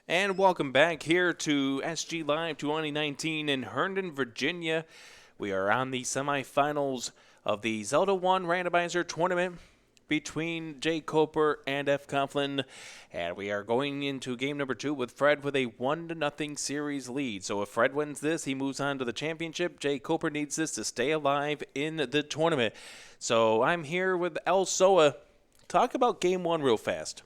And welcome back here to SGLive2019 in Herndon, Virginia. We are on the semifinals of the Zelda 1 Randomizer Tournament between jkoper and fcoughlin. And we are going into game number 2 with Fred with a 1-0 series lead. So if Fred wins this, he moves on to the championship. jkoper needs this to stay alive in the tournament. So I'm here with El Soa. Talk about game 1 real fast.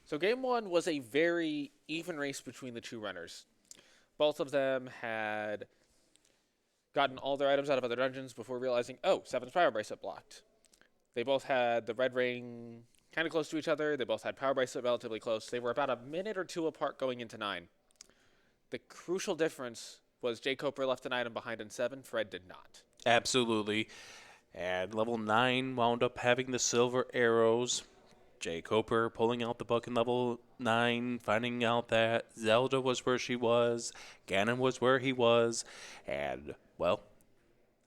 So game 1 was a very even race between the two runners. Both of them had gotten all their items out of other dungeons before realizing, oh, 7's power bracelet blocked. They both had the red ring kind of close to each other. They both had power bracelet relatively close. They were about a minute or two apart going into 9. The crucial difference was jkoper left an item behind in 7. Fred did not. Absolutely. And level 9 wound up having the silver arrows. jkoper pulling out the book in level 9, finding out that Zelda was where she was, Ganon was where he was, and, well,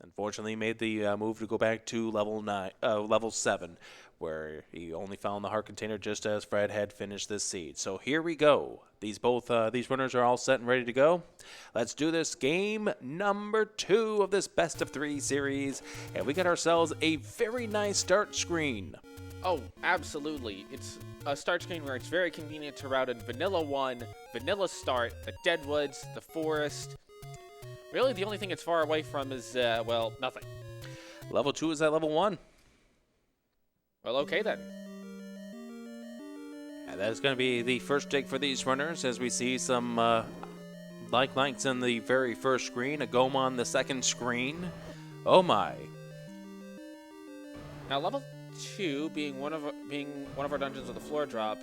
unfortunately made the move to go back to level 7, where he only found the heart container just as Fred had finished this seed. So here we go. These runners are all set and ready to go. Let's do this game number 2 of this best of 3 series, and we got ourselves a very nice start screen. Oh, absolutely. It's a start screen where it's very convenient to route in Vanilla 1, Vanilla Start, the Deadwoods, the Forest. Really, the only thing it's far away from is, well, nothing. Level 2 is at level 1. Well, okay then. And that is going to be the first dig for these runners, as we see some lights in the very first screen, a Goma on the second screen. Oh my. Now, level 2, being one of our dungeons with a floor drop,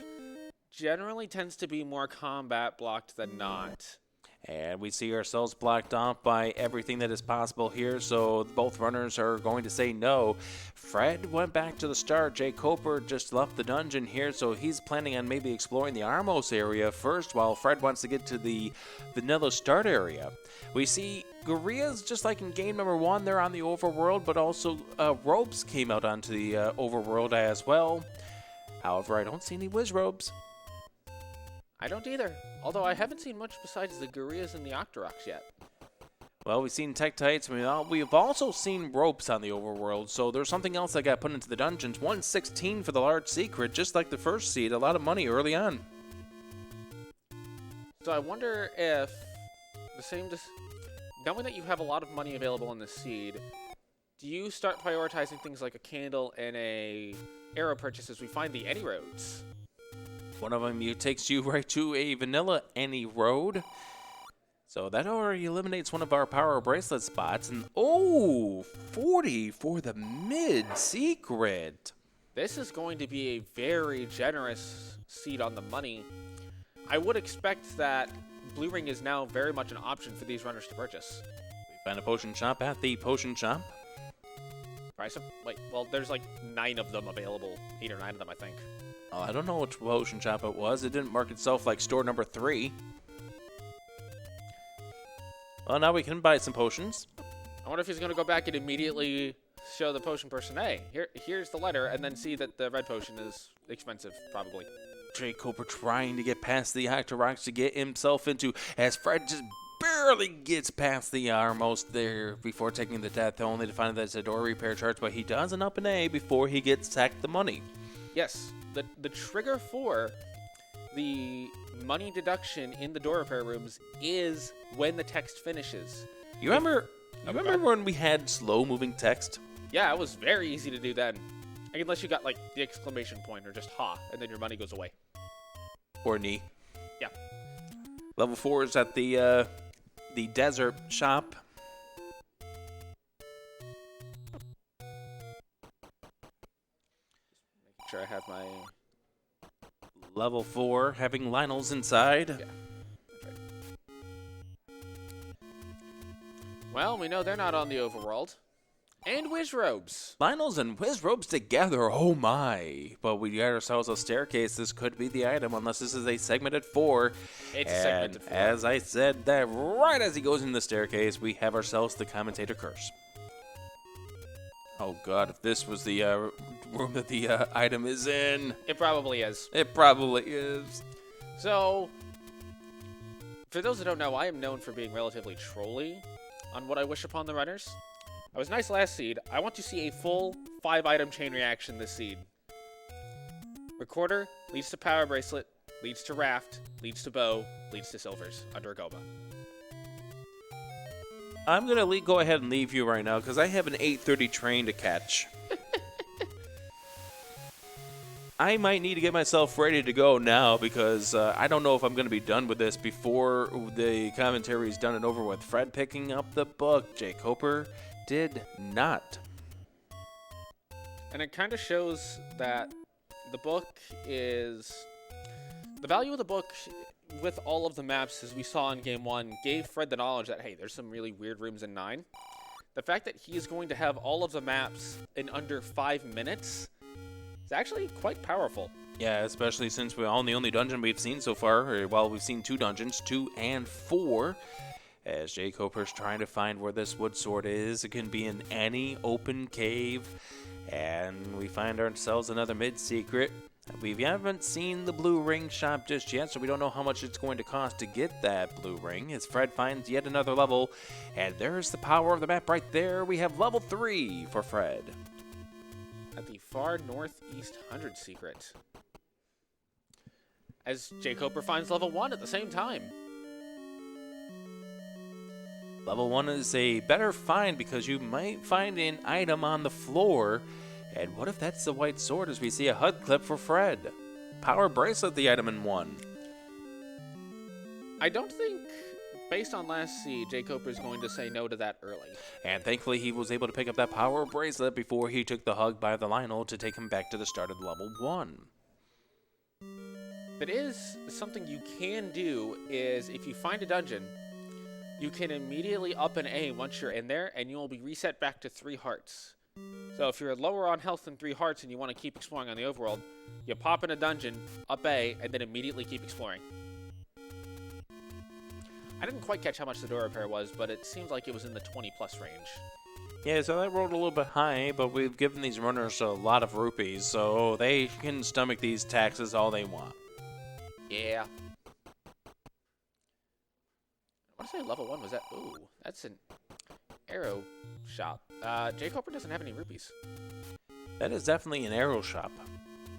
generally tends to be more combat blocked than not. And we see ourselves blocked off by everything that is possible here, so both runners are going to say no. Fred went back to the start. jkoper just left the dungeon here, so he's planning on maybe exploring the Armos area first, while Fred wants to get to the Vanilla Start area. We see gorillas, just like in game number 1, they're on the overworld, but also robes came out onto the overworld as well. However, I don't see any whiz robes. I don't either, although I haven't seen much besides the gorillas and the Octoroks yet. Well, we've seen Tektites, we've also seen ropes on the overworld, so there's something else that got put into the dungeons. 116 for the large secret, just like the first seed, a lot of money early on. So I wonder if knowing that you have a lot of money available in the seed, do you start prioritizing things like a candle and a arrow purchase as we find the any roads? One of them takes you right to a vanilla any road. So that already eliminates one of our power bracelet spots. And oh, 40 for the mid secret. This is going to be a very generous seed on the money. I would expect that blue ring is now very much an option for these runners to purchase. We find a potion shop at the potion shop. Well, there's like 9 of them available. 8 or 9 of them, I think. Oh, I don't know which potion shop it was. It didn't mark itself like store number 3. Well, now we can buy some potions. I wonder if he's going to go back and immediately show the potion person, hey, here's the letter, and then see that the red potion is expensive, probably. jkoper trying to get past the Octoroks to get himself into, as Fred just barely gets past the Armos there before taking the death, only to find that it's a door repair charge, but he does an up and A before he gets sacked the money. Yes, the trigger for the money deduction in the door repair rooms is when the text finishes. You remember when we had slow-moving text? Yeah, it was very easy to do then. Unless you got, like, the exclamation point or just ha, and then your money goes away. Or knee. Yeah. Level 4 is at the desert shop. Making sure I have my... Level 4, having Lionel's inside. Yeah. That's right. Well, we know they're not on the overworld. And whiz robes. Lionel's and whiz robes together, oh my. But we got ourselves a staircase. This could be the item, unless this is a segmented 4. It's a segmented 4. As I said, that right as he goes in the staircase, we have ourselves the commentator curse. Oh god, if this was the room that the item is in. It probably is. It probably is. So, For those that don't know, I am known for being relatively trolly on what I wish upon the runners. I was nice last seed. I want to see a full 5-item chain reaction this seed. Recorder leads to Power Bracelet, leads to Raft, leads to Bow, leads to Silvers under a Goba. I'm going to go ahead and leave you right now because I have an 8:30 train to catch. I might need to get myself ready to go now because I don't know if I'm going to be done with this before the commentary is done and over with. Fred picking up the book. jkoper did not. And it kind of shows that the book is... The value of the book with all of the maps, as we saw in Game 1, gave Fred the knowledge that, hey, there's some really weird rooms in 9. The fact that he is going to have all of the maps in under 5 minutes... It's actually quite powerful. Yeah, especially since we're on the only dungeon we've seen so far. Well, we've seen 2 dungeons, 2 and 4. As jkoper's trying to find where this wood sword is. It can be in any open cave. And we find ourselves another mid-secret. We haven't seen the blue ring shop just yet, so we don't know how much it's going to cost to get that blue ring. As Fred finds yet another level. And there's the power of the map right there. We have level 3 for Fred. At the far northeast 100 secret. As jkoper finds level 1 at the same time. Level 1 is a better find because you might find an item on the floor. And what if that's the white sword as we see a HUD clip for Fred? Power Bracelet, the item in 1. I don't think, based on last seed, jkoper is going to say no to that early. And thankfully he was able to pick up that Power Bracelet before he took the hug by the Lionel to take him back to the start of level 1. That is something you can do is if you find a dungeon, you can immediately up an A once you're in there and you will be reset back to 3 hearts. So if you're lower on health than 3 hearts and you want to keep exploring on the overworld, you pop in a dungeon, up A, and then immediately keep exploring. I didn't quite catch how much the door repair was, but it seems like it was in the 20+ range. Yeah, so that rolled a little bit high, but we've given these runners a lot of rupees, so they can stomach these taxes all they want. Yeah. I want to say level 1 was that. Ooh, that's an arrow shop. jkoper doesn't have any rupees. That is definitely an arrow shop.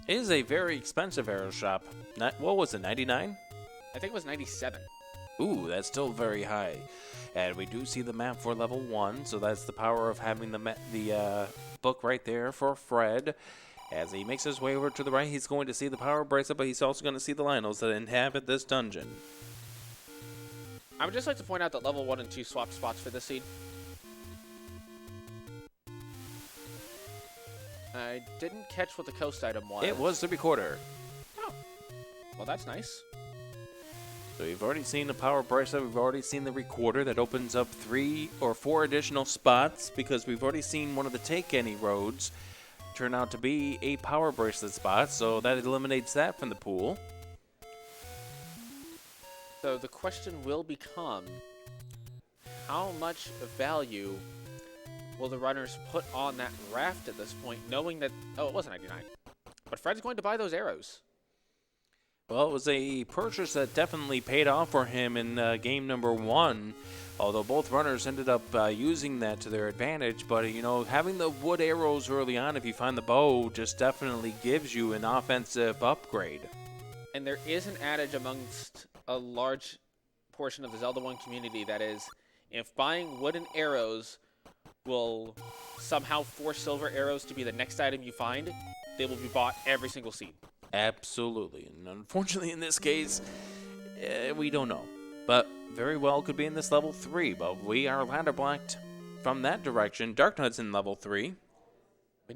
It is a very expensive arrow shop. What was it, 99? I think it was 97. Ooh, that's still very high. And we do see the map for level 1, so that's the power of having the book right there for Fred. As he makes his way over to the right, he's going to see the Power Bracelet, but he's also going to see the Lionels that inhabit this dungeon. I would just like to point out that level 1 and 2 swapped spots for this seed. I didn't catch what the coast item was. It was the Recorder. Oh, well that's nice. So we've already seen the Power Bracelet, we've already seen the Recorder that opens up 3 or 4 additional spots because we've already seen one of the Take Any roads turn out to be a Power Bracelet spot, so that eliminates that from the pool. So the question will become, how much value will the runners put on that raft at this point, knowing that, oh, it wasn't 99, but Fred's going to buy those arrows. Well, it was a purchase that definitely paid off for him in game number 1, although both runners ended up using that to their advantage. But, you know, having the wood arrows early on, if you find the bow, just definitely gives you an offensive upgrade. And there is an adage amongst a large portion of the Zelda 1 community that is, if buying wooden arrows will somehow force silver arrows to be the next item you find, they will be bought every single seed. Absolutely. And unfortunately, in this case, we don't know. But very well could be in this level 3. But we are ladder blocked from that direction. Darknut's in level 3. We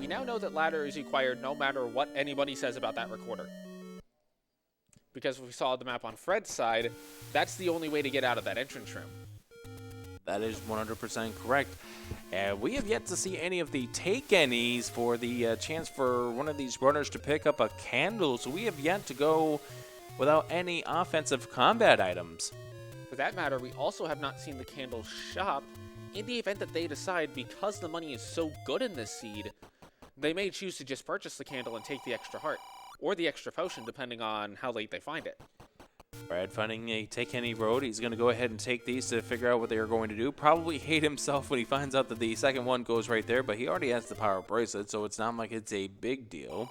now know that ladder is required no matter what anybody says about that Recorder. Because if we saw the map on Fred's side, that's the only way to get out of that entrance room. That is 100% correct. We have yet to see any of the take-any's for the chance for one of these runners to pick up a candle, so we have yet to go without any offensive combat items. For that matter, we also have not seen the candle shop. In the event that they decide, because the money is so good in this seed, they may choose to just purchase the candle and take the extra heart, or the extra potion, depending on how late they find it. Fred finding a take any road. He's going to go ahead and take these to figure out what they are going to do. Probably hate himself when he finds out that the second one goes right there, but he already has the power bracelet, so it's not like it's a big deal.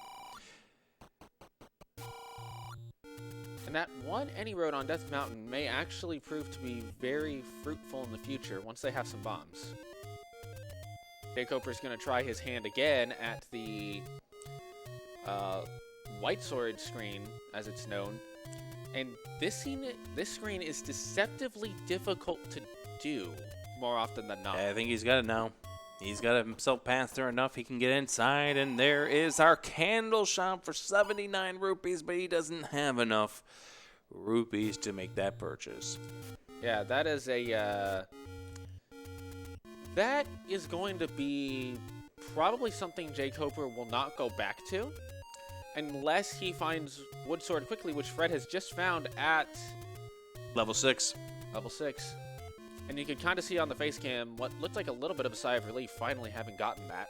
And that one any road on Death Mountain may actually prove to be very fruitful in the future once they have some bombs. jkoper's going to try his hand again at the White Sword screen, as it's known. And this screen is deceptively difficult to do more often than not. I think he's got it now. He's got himself past there enough. He can get inside, and there is our candle shop for 79 rupees, but he doesn't have enough rupees to make that purchase. Yeah, that is a that is going to be probably something jkoper will not go back to unless he finds Wood Sword quickly, which Fred has just found at Level 6. Level 6. And you can kind of see on the face cam what looked like a little bit of a sigh of relief finally having gotten that.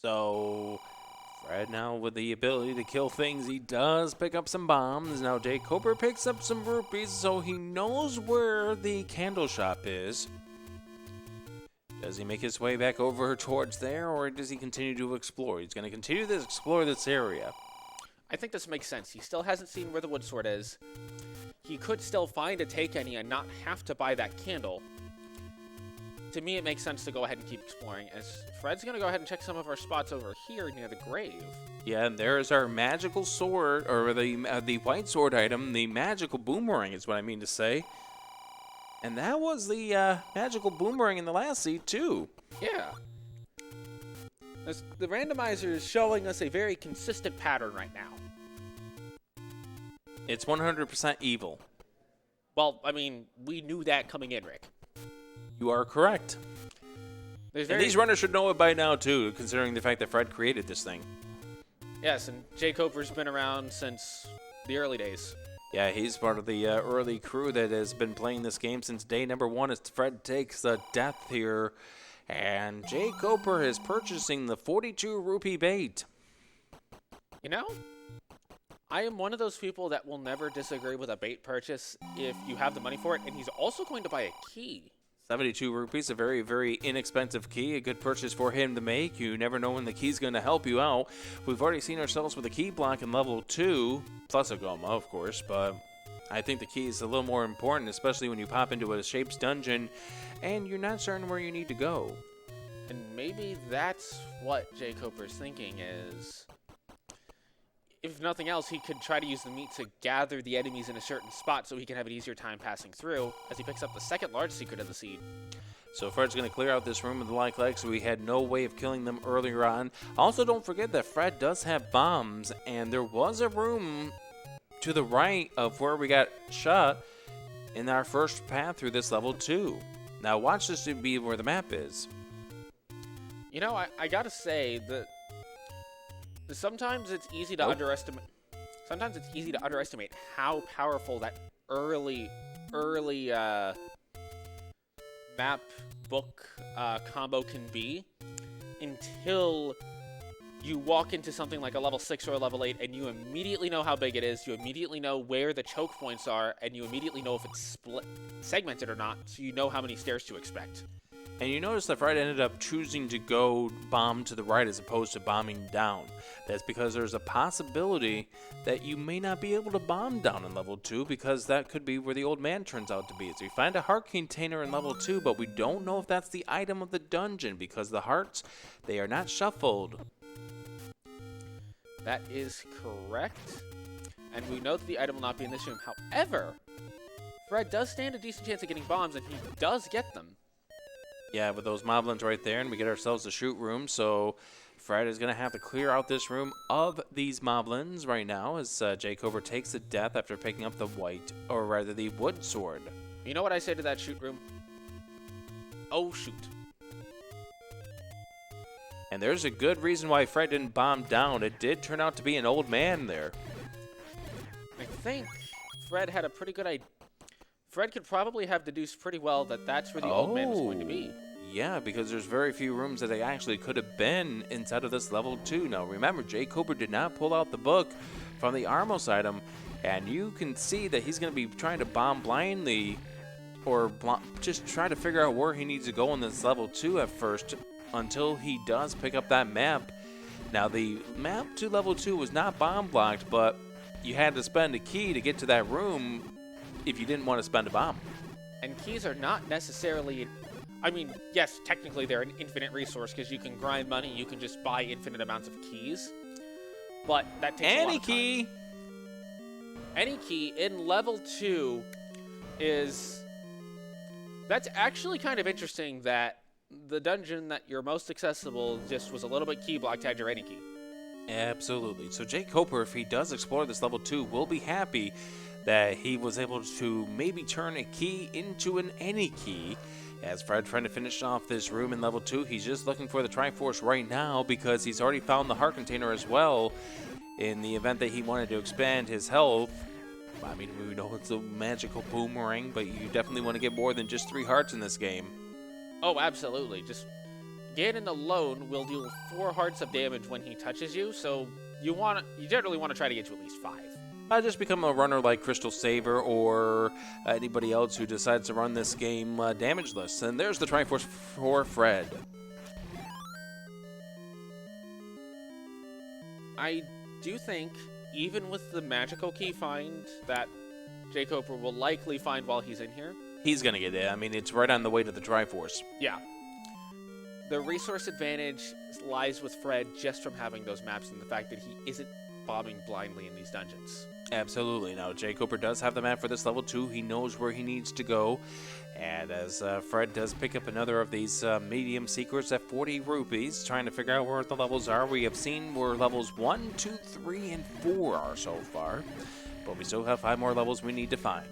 So, Fred now with the ability to kill things, he does pick up some bombs. Now jkoper picks up some rupees, so he knows where the candle shop is. Does he make his way back over towards there, or does he continue to explore? He's going to continue to explore this area. I think this makes sense. He still hasn't seen where the Wood Sword is. He could still find a take any and not have to buy that candle. To me, it makes sense to go ahead and keep exploring, as Fred's going to go ahead and check some of our spots over here near the grave. Yeah, and there is our magical sword, or the white sword item, the magical boomerang is what I mean to say. And that was the magical boomerang in the last seed, too. Yeah. The randomizer is showing us a very consistent pattern right now. It's 100% evil. Well, I mean, we knew that coming in, Rick. You are correct. And these runners should know it by now, too, considering the fact that Fred created this thing. Yes, and jkoper's been around since the early days. Yeah, he's part of the early crew that has been playing this game since day number 1 as Fred takes the death here. And jkoper is purchasing the 42 rupee bait. You know, I am one of those people that will never disagree with a bait purchase if you have the money for it, and he's also going to buy a key. 72 rupees, a very, very inexpensive key, a good purchase for him to make. You never know when the key's going to help you out. We've already seen ourselves with a key block in level 2, plus a Goma, of course, but I think the key is a little more important, especially when you pop into a Shapes dungeon and you're not certain where you need to go. And maybe that's what jkoper's thinking is, if nothing else, he could try to use the meat to gather the enemies in a certain spot so he can have an easier time passing through as he picks up the second large secret of the seed. So Fred's going to clear out this room with the like legs, so we had no way of killing them earlier on. Also, don't forget that Fred does have bombs, and there was a room to the right of where we got shot in our first path through this level 2. Now watch this to be where the map is. You know, I gotta say that sometimes it's easy to underestimate. Sometimes it's easy to underestimate how powerful that early map book combo can be until you walk into something like a level 6 or a level 8 and you immediately know how big it is, you immediately know where the choke points are, and you immediately know if it's segmented or not, so you know how many stairs to expect. And you notice that Fred ended up choosing to go bomb to the right as opposed to bombing down. That's because there's a possibility that you may not be able to bomb down in level 2 because that could be where the old man turns out to be. So we find a heart container in level 2, but we don't know if that's the item of the dungeon because the hearts, they are not shuffled. That is correct. And we know that the item will not be in this room. However, Fred does stand a decent chance of getting bombs, and he does get them. Yeah, with those moblins right there, and we get ourselves a shoot room, so Fred is going to have to clear out this room of these moblins right now as jkoper takes the death after picking up the white, or rather the wood sword. You know what I say to that shoot room? Oh, shoot. And there's a good reason why Fred didn't bomb down. It did turn out to be an old man there. I think Fred had a pretty good idea. Fred could probably have deduced pretty well that that's where the old man was going to be. Yeah, because there's very few rooms that they actually could have been inside of this level 2. Now, remember, jkoper did not pull out the book from the Armos item. And you can see that he's going to be trying to bomb blindly or just try to figure out where he needs to go in this level 2 at first until he does pick up that map. Now, the map to level 2 was not bomb blocked, but you had to spend a key to get to that room if you didn't want to spend a bomb. And keys are not necessarily... I mean, yes, technically they're an infinite resource because you can grind money, you can just buy infinite amounts of keys. But that takes a lot of time. Any key in level 2 is... That's actually kind of interesting that the dungeon that you're most accessible just was a little bit key blocked, had your any key. Absolutely. So jkoper, if he does explore this level 2, will be happy that he was able to maybe turn a key into an any key. As Fred trying to finish off this room in level 2, he's just looking for the Triforce right now because he's already found the heart container as well in the event that he wanted to expand his health. I mean, we know it's a magical boomerang, but you definitely want to get more than just 3 hearts in this game. Oh, absolutely. Just Ganon alone will deal 4 hearts of damage when he touches you, so you generally want to try to get to at least 5. Just become a runner like Crystal Saver or anybody else who decides to run this game damageless. And there's the Triforce for Fred. I do think, even with the magical key find that jkoper will likely find while he's in here... He's going to get it. I mean, it's right on the way to the Triforce. Yeah. The resource advantage lies with Fred just from having those maps and the fact that he isn't bombing blindly in these dungeons. Absolutely. Now, jkoper does have the map for this level 2. He knows where he needs to go. And as Fred does pick up another of these medium secrets at 40 rupees, trying to figure out where the levels are, we have seen where levels 1, 2, 3, and 4 are so far. But we still have 5 more levels we need to find.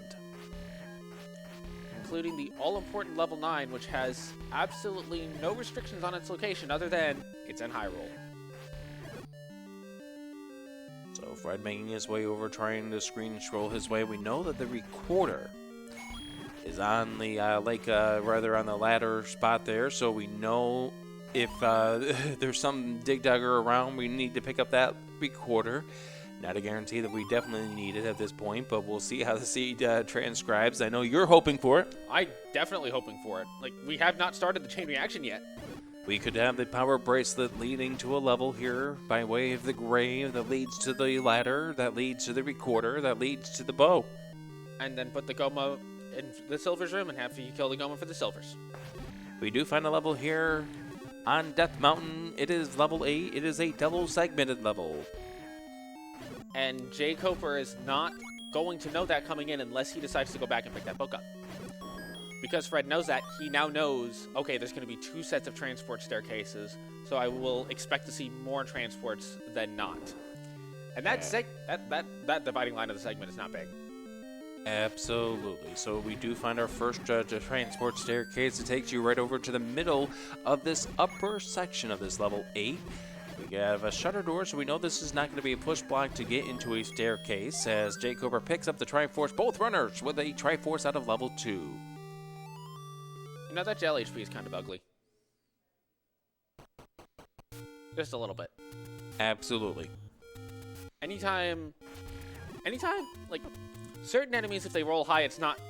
Including the all-important level 9, which has absolutely no restrictions on its location other than it's in Hyrule. So Fred making his way over, trying to screen scroll his way. We know that the recorder is on the rather on the ladder spot there, so we know if there's some dig dugger around, we need to pick up that recorder. Not a guarantee that we definitely need it at this point, but we'll see how the seed transcribes. I know you're hoping for it. I'm definitely hoping for it. Like, we have not started the chain reaction yet. We could have the power bracelet leading to a level here by way of the grave that leads to the ladder, that leads to the recorder, that leads to the bow. And then put the Goma in the Silver's room and have you kill the Goma for the Silvers. We do find a level here on Death Mountain. It is level 8. It is a double-segmented level. And jkoper is not going to know that coming in unless he decides to go back and pick that book up. Because Fred knows that, he now knows, okay, there's going to be 2 sets of transport staircases, so I will expect to see more transports than not. And that dividing line of the segment is not big. Absolutely. So we do find our first transport staircase. It takes you right over to the middle of this upper section of this level 8. We have a shutter door, so we know this is not going to be a push block to get into a staircase, as jkoper picks up the Triforce, both runners with a Triforce out of level 2. You know, that gel HP is kind of ugly. Just a little bit. Absolutely. Anytime, like, certain enemies, if they roll high, it's not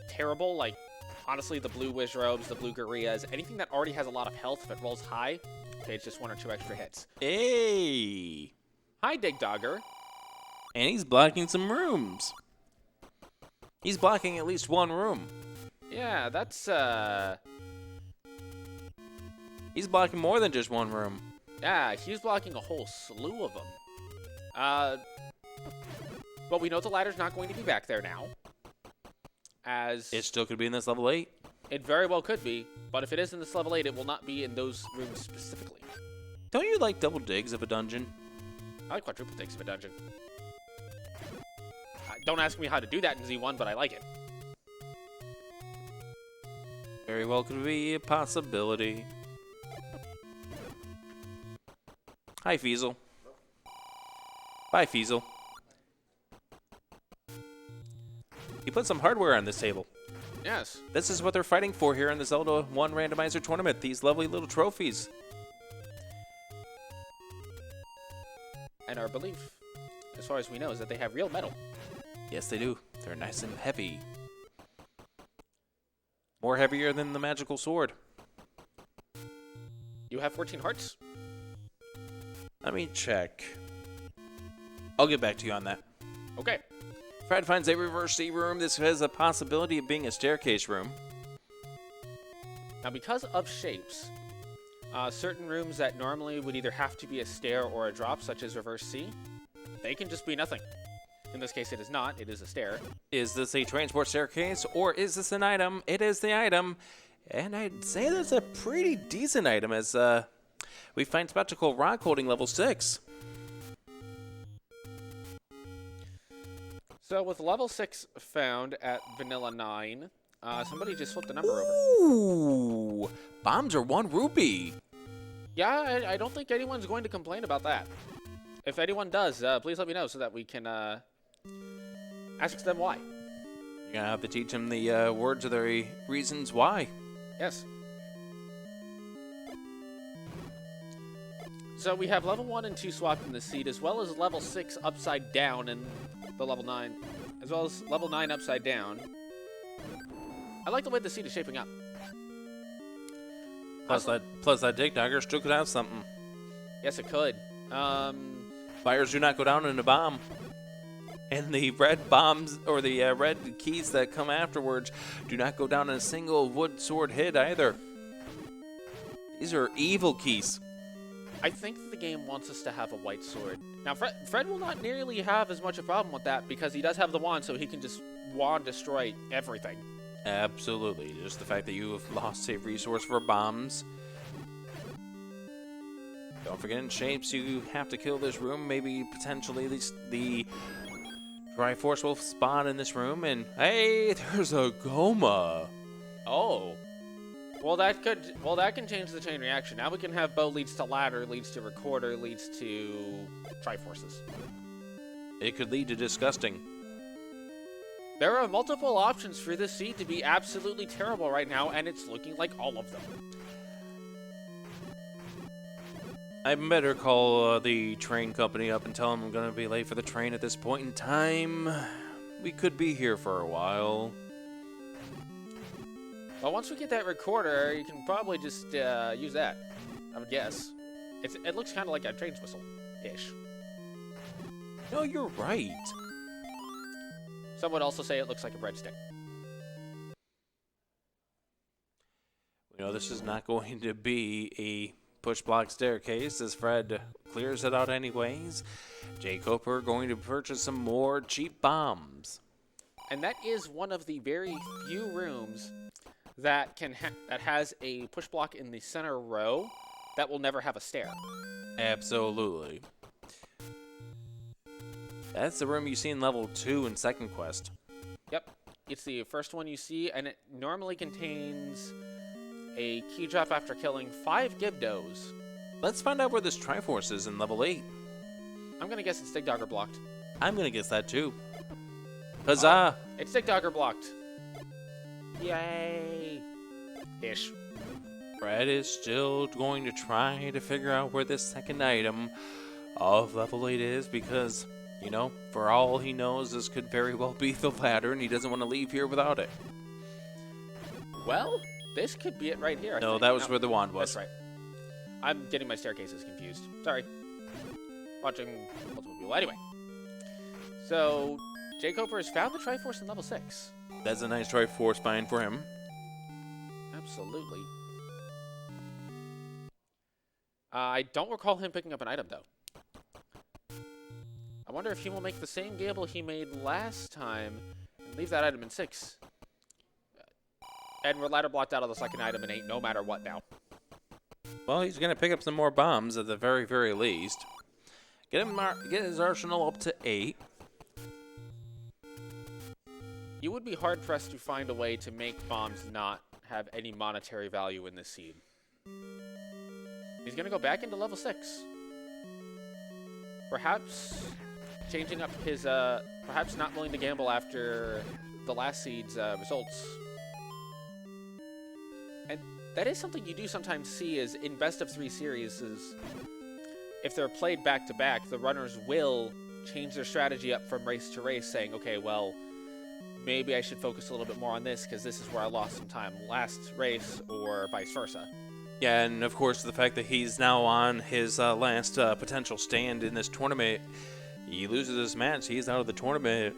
terrible. Like, honestly, the blue Wizrobes, the blue Garias, anything that already has a lot of health, if it rolls high, okay, it's just 1 or 2 extra hits. Hey! Hi, Dig Dogger. And he's blocking some rooms. He's blocking at least 1 room. Yeah, that's, He's blocking more than just 1 room. Yeah, he's blocking a whole slew of them. But we know the ladder's not going to be back there now. As It still could be in this level 8. it very well could be, but if it is in this level 8, it will not be in those rooms specifically. Don't you like double digs of a dungeon? I like quadruple digs of a dungeon. Don't ask me how to do that in Z1, but I like it. Very well could be a possibility. Hi, Feasel. Bye, Feasel. You put some hardware on this table. Yes. This is what they're fighting for here in the Zelda 1 Randomizer Tournament. These lovely little trophies. And our belief, as far as we know, is that they have real metal. Yes, they do. They're nice and heavy. More heavier than the magical sword. You have 14 hearts? Let me check. I'll get back to you on that. Okay. Fred finds a reverse C room. This has a possibility of being a staircase room. Now, because of shapes, certain rooms that normally would either have to be a stair or a drop, such as reverse C, they can just be nothing. In this case, it is not. It is a stair. Is this a transport staircase, or is this an item? It is the item. And I'd say that's a pretty decent item, as we find Spectacle Rock holding level 6. So with level 6 found at Vanilla 9, somebody just flipped the number over. Ooh! Bombs are 1 rupee. Yeah, I don't think anyone's going to complain about that. If anyone does, please let me know so that we can ask them why. You're gonna have to teach them the words of the reasons why. Yes. So we have level 1 and 2 swapped in the seed, as well as level 6 upside down in the level 9, as well as level 9 upside down. I like the way the seed is shaping up. Plus that dig dagger still could have something. Yes, it could. Fires do not go down in a bomb. And the red bombs, or the red keys that come afterwards, do not go down in a single wood sword hit either. These are evil keys. I think that the game wants us to have a white sword. Now, Fred will not nearly have as much a problem with that because he does have the wand, so he can just wand destroy everything. Absolutely. Just the fact that you have lost a resource for bombs. Don't forget, in shapes, you have to kill this room. Maybe potentially the Triforce will spawn in this room, and hey, there's a Goma. Oh. Well, that can change the chain reaction. Now we can have bow leads to ladder, leads to recorder, leads to Triforces. It could lead to disgusting. There are multiple options for this seed to be absolutely terrible right now, and it's looking like all of them. I better call the train company up and tell them I'm going to be late for the train at this point in time. We could be here for a while. Well, once we get that recorder, you can probably just use that, I would guess. It looks kind of like a train's whistle-ish. No, you're right. Some would also say it looks like a breadstick. We know this is not going to be a push-block staircase, as Fred clears it out anyways. jkoper going to purchase some more cheap bombs. And that is one of the very few rooms that has a push block in the center row that will never have a stair. Absolutely. That's the room you see in level 2 in second quest. Yep. It's the first one you see, and it normally contains a key drop after killing 5 Gibdos. Let's find out where this Triforce is in level 8. I'm going to guess it's Dig Dogger blocked. I'm going to guess that too. Huzzah! It's Dig Dogger blocked. Yay! Ish. Fred is still going to try to figure out where this second item of level 8 is because, you know, for all he knows, this could very well be the ladder and he doesn't want to leave here without it. Well, this could be it right here. No, that was where the wand was. That's right. I'm getting my staircases confused. Sorry. Watching multiple people. Anyway. So, jkoper has found the Triforce in level 6. That's a nice Triforce find for him. Absolutely. I don't recall him picking up an item, though. I wonder if he will make the same gamble he made last time and leave that item in 6. And we're ladder blocked out of the second item in 8 no matter what now. Well, he's going to pick up some more bombs at the very, very least. Get his arsenal up to 8. You would be hard-pressed to find a way to make bombs not have any monetary value in this seed. He's going to go back into level 6. Perhaps changing up his, perhaps not willing to gamble after the last seed's results. And that is something you do sometimes see is in best of 3 series is if they're played back-to-back, the runners will change their strategy up from race to race, saying, okay, well, maybe I should focus a little bit more on this because this is where I lost some time last race, or vice versa. Yeah, and of course the fact that he's now on his last potential stand in this tournament, he loses this match, he's out of the tournament,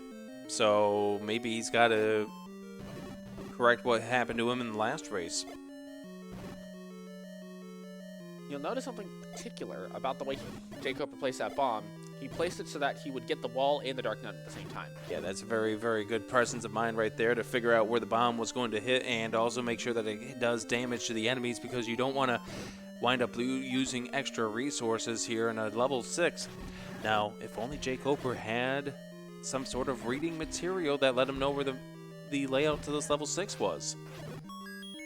so maybe he's got to correct what happened to him in the last race. You'll notice something particular about the way jkoper placed that bomb. He placed it so that he would get the wall and the Dark Nun at the same time. Yeah, that's a very, very good presence of mind right there to figure out where the bomb was going to hit and also make sure that it does damage to the enemies, because you don't want to wind up using extra resources here in a level 6. Now, if only jkoper had some sort of reading material that let him know where the layout to this level 6 was.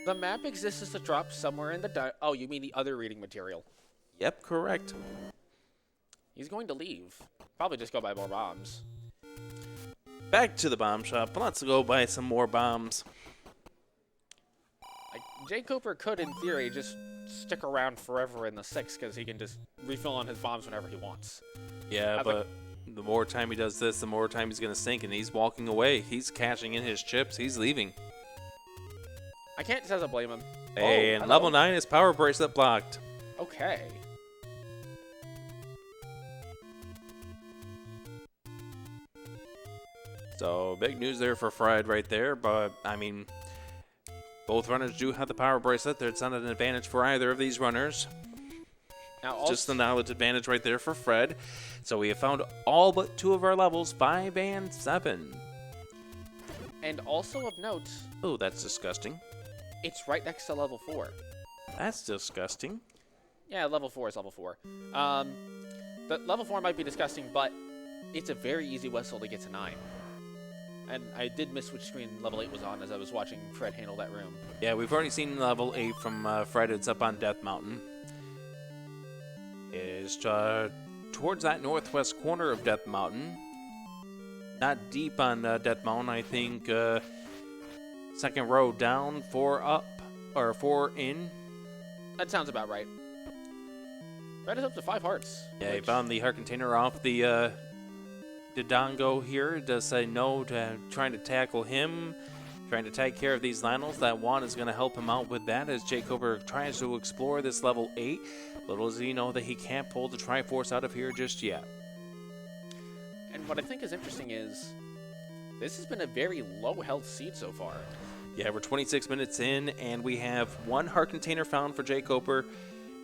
The map exists as a drop somewhere in the... Oh, you mean the other reading material? Yep, correct. He's going to leave. Probably just go buy more bombs. Back to the bomb shop. Let's go buy some more bombs. jkoper could, in theory, just stick around forever in the 6 because he can just refill on his bombs whenever he wants. Yeah, but the more time he does this, the more time he's going to sink, and he's walking away. He's cashing in his chips. He's leaving. I can't say I blame him. And hello. level 9 is power bracelet blocked. Okay. So, big news there for Fred right there, but, I mean, both runners do have the power bracelet. It's not an advantage for either of these runners. Now, Just the knowledge advantage right there for Fred. So, we have found all but 2 of our levels, 5 and 7. And also of note... Oh, that's disgusting. It's right next to level 4. That's disgusting. Yeah, level 4 is level 4. The level 4 might be disgusting, but it's a very easy whistle to get to 9. And I did miss which screen level 8 was on as I was watching Fred handle that room. Yeah, we've already seen level 8 from Fred. It's up on Death Mountain. It's towards that northwest corner of Death Mountain. Not deep on Death Mountain, I think. Second row down, 4 up, or 4 in. That sounds about right. Fred is up to 5 hearts. Yeah, he found the heart container off the Dodongo here. It does say no to trying to tackle him, trying to take care of these Lionels. That one is going to help him out with that as jkoper tries to explore this level 8. Little does he know that he can't pull the Triforce out of here just yet. And what I think is interesting is this has been a very low health seed so far. Yeah, we're 26 minutes in, and we have 1 heart container found for jkoper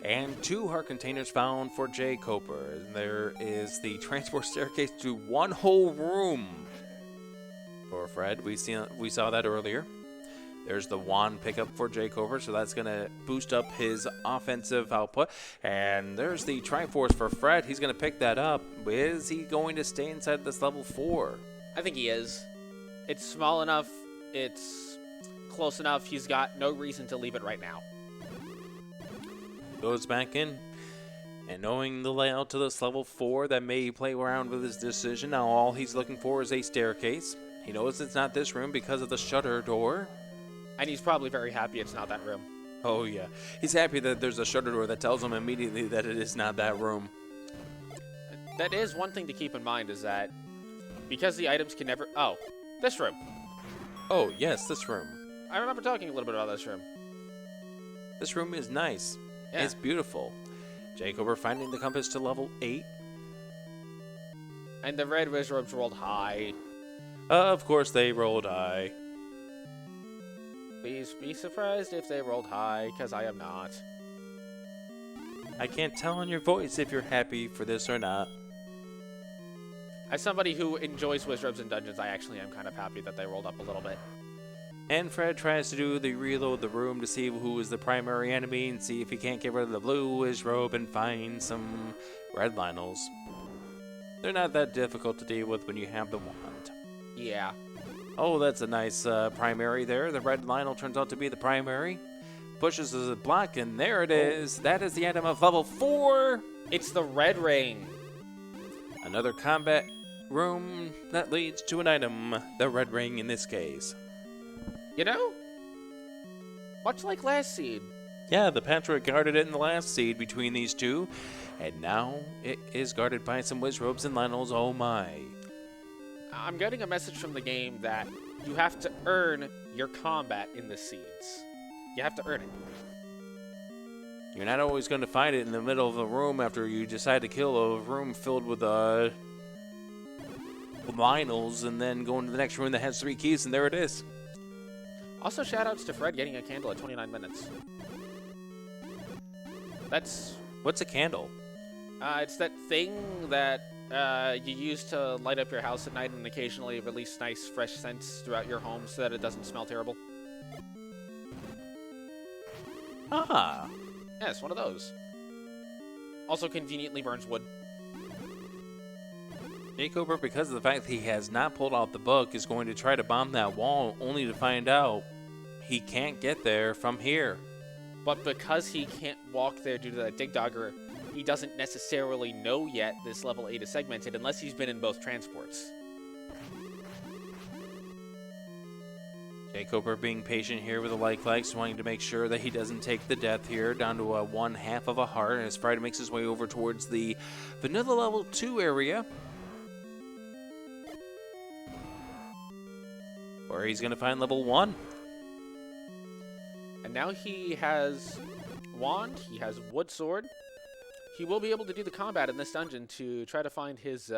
and 2 heart containers found for jkoper. And there is the transport staircase to 1 whole room for Fred. We saw that earlier. There's the wand pickup for jkoper, so that's going to boost up his offensive output. And there's the Triforce for Fred. He's going to pick that up. Is he going to stay inside this level 4? I think he is. It's small enough. It's close enough. He's got no reason to leave it right now. Goes back in. And knowing the layout to this level 4, that may play around with his decision. Now all he's looking for is a staircase. He knows it's not this room because of the shutter door. And he's probably very happy it's not that room. Oh, yeah. He's happy that there's a shutter door that tells him immediately that it is not that room. That is one thing to keep in mind, is that because the items can never... Oh, this room. Oh, yes, this room. I remember talking a little bit about this room. This room is nice. Yeah. It's beautiful. jkoper finding the compass to level 8. And the red wizards rolled high. Of course they rolled high. Please be surprised if they rolled high, because I am not. I can't tell on your voice if you're happy for this or not. As somebody who enjoys wizards and dungeons, I actually am kind of happy that they rolled up a little bit. And Fred tries to do the reload the room to see who is the primary enemy and see if he can't get rid of the blue wizrobe and find some red Lionels. They're not that difficult to deal with when you have the wand. Yeah. Oh, that's a nice primary there. The red Lionel turns out to be the primary. Pushes as a block, and there it is. That is the item of level 4. It's the red ring. Another combat room that leads to an item. The red ring in this case. You know, much like last seed, Yeah, the Patrick guarded it in the last seed between these two, and now it is guarded by some Wizrobes and Lionels. Oh my. I'm getting a message from the game that you have to earn your combat in the seeds. You have to earn it. You're not always going to find it in the middle of the room after you decide to kill a room filled with Lionels and then go into the next room that has 3 keys, and there it is. Also, shoutouts to Fred getting a candle at 29 minutes. What's a candle? It's that thing that you use to light up your house at night and occasionally release nice, fresh scents throughout your home so that it doesn't smell terrible. Ah. Yeah, it's one of those. Also conveniently burns wood. jkoper, because of the fact that he has not pulled out the book, is going to try to bomb that wall, only to find out he can't get there from here. But because he can't walk there due to that dig dogger, he doesn't necessarily know yet this level 8 is segmented unless he's been in both transports. jkoper being patient here with the likes, wanting to make sure that he doesn't take the death here, down to a 1/2 of a heart as Friday makes his way over towards the vanilla level 2 area, where he's going to find level 1. And now he has wand, he has wood sword. He will be able to do the combat in this dungeon to try to find his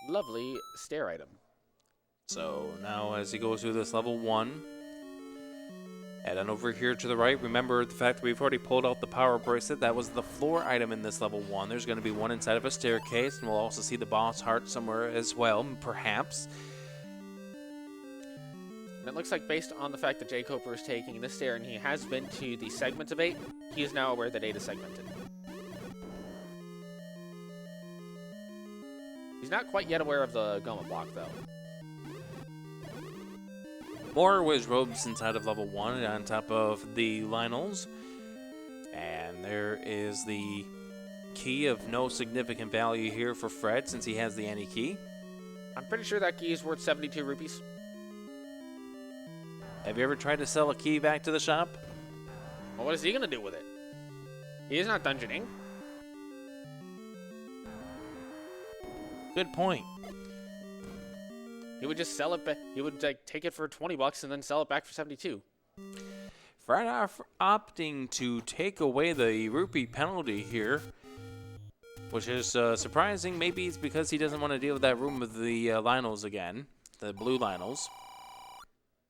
lovely stair item. So now as he goes through this level 1, and then over here to the right, remember the fact that we've already pulled out the power bracelet. That was the floor item in this level 1. There's going to be one inside of a staircase, and we'll also see the boss heart somewhere as well, perhaps. And it looks like based on the fact that jkoper is taking this stair and he has been to the segments of 8, he is now aware that 8 is segmented. He's not quite yet aware of the Goma block, though. More Wizrobes inside of level 1 on top of the Lionels. And there is the key of no significant value here for Fred since he has the any key. I'm pretty sure that key is worth 72 rupees. Have you ever tried to sell a key back to the shop? Well, what is he going to do with it? He is not dungeoning. Good point. He would just sell it back. He would take it for 20 bucks and then sell it back for 72. Fred opting to take away the rupee penalty here, which is surprising. Maybe it's because he doesn't want to deal with that room with the Lionels again, the blue Lionels.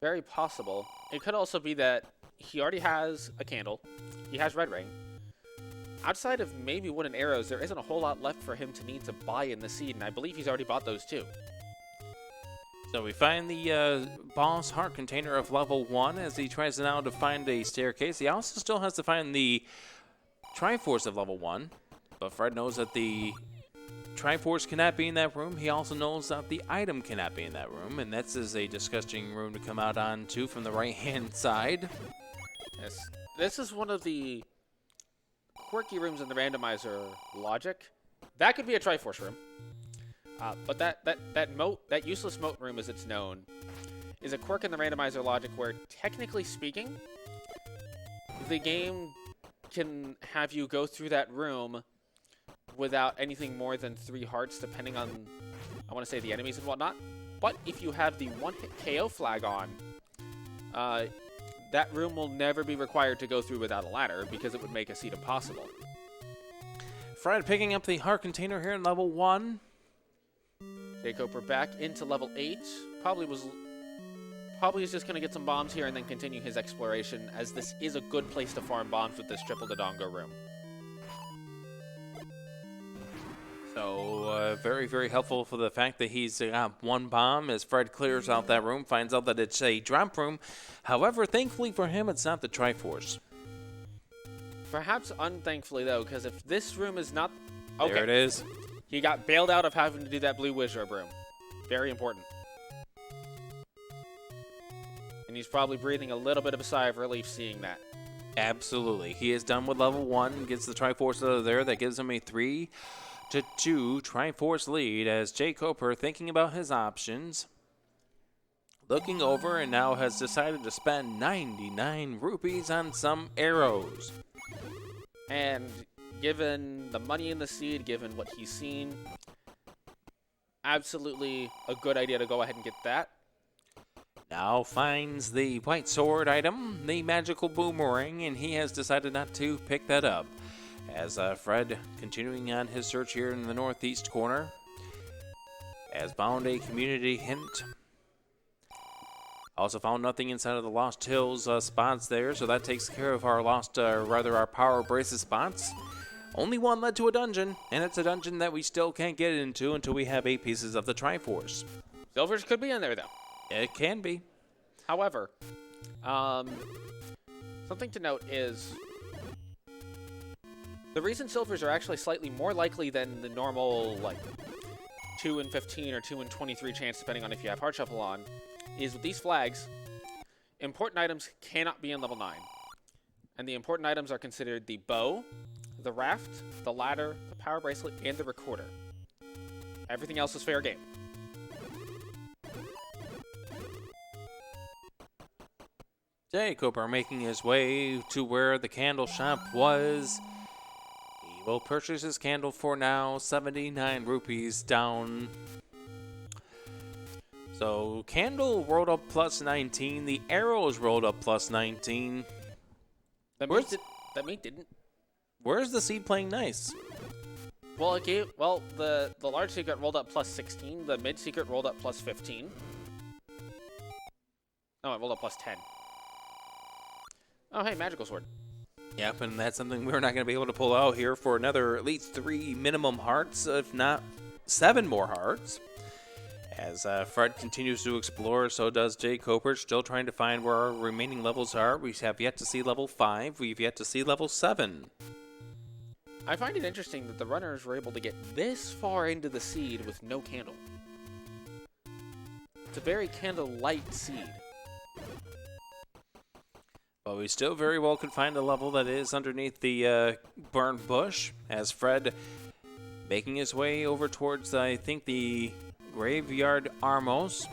Very possible. It could also be that he already has a candle. He has red ring. Outside of maybe wooden arrows, there isn't a whole lot left for him to need to buy in the seed, and I believe he's already bought those too. So we find the boss heart container of level 1 as he tries now to find a staircase. He also still has to find the Triforce of level 1, but Fred knows that the Triforce cannot be in that room. He also knows that the item cannot be in that room, and that's a disgusting room to come out on too from the right-hand side. Yes, this is one of the quirky rooms in the randomizer logic. That could be a Triforce room. But that useless moat room, as it's known, is a quirk in the randomizer logic where, technically speaking, the game can have you go through that room without anything more than 3 hearts, depending on, I want to say, the enemies and whatnot. But if you have the one-hit KO flag on, that room will never be required to go through without a ladder because it would make a seed impossible. Fred picking up the heart container here in level 1. jkoper back into level 8. Probably is just going to get some bombs here and then continue his exploration, as this is a good place to farm bombs with this triple Dodongo room. So very, very helpful for the fact that he's got 1 bomb as Fred clears out that room, finds out that it's a drop room. However, thankfully for him, it's not the Triforce. Perhaps unthankfully, though, because if this room is not... Okay. There it is. He got bailed out of having to do that blue Wizrobe room. Very important. And he's probably breathing a little bit of a sigh of relief seeing that. Absolutely. He is done with level 1, gets the Triforce out of there. That gives him a 3-2 Triforce lead as jkoper thinking about his options. looking over and now has decided to spend 99 rupees on some arrows. And given the money in the seed, given what he's seen, absolutely a good idea to go ahead and get that. Now finds the white sword item, the magical boomerang, and he has decided not to pick that up. As Fred, continuing on his search here in the northeast corner, has found a community hint. Also found nothing inside of the Lost Hills spots there, so that takes care of our our power braces spots. Only one led to a dungeon, and it's a dungeon that we still can't get into until we have 8 pieces of the Triforce. Silvers could be in there, though. It can be. However, something to note is the reason silvers are actually slightly more likely than the normal, like, 2 in 15 or 2 in 23 chance, depending on if you have Heart Shuffle on, is with these flags, important items cannot be in level 9. And the important items are considered the bow, the raft, the ladder, the power bracelet, and the recorder. Everything else is fair game. jkoper making his way to where the candle shop was. He will purchase his candle for now 79 rupees down. So candle rolled up plus 19. The arrows rolled up plus 19. That meat didn't. Where's the seed playing nice? Well, it gave, the large secret rolled up plus 16. The mid secret rolled up plus 15. Oh, it rolled up plus 10. Oh, hey, magical sword. Yep, and that's something we're not going to be able to pull out here for another at least 3 minimum hearts, if not 7 more hearts. As Fred continues to explore, so does jkoper, still trying to find where our remaining levels are. We have yet to see level 5. We've yet to see level 7. I find it interesting that the runners were able to get this far into the seed with no candle. It's a very candle-light seed. But we still very well could find a level that is underneath the burnt bush, as Fred making his way over towards, I think, the Graveyard Armos.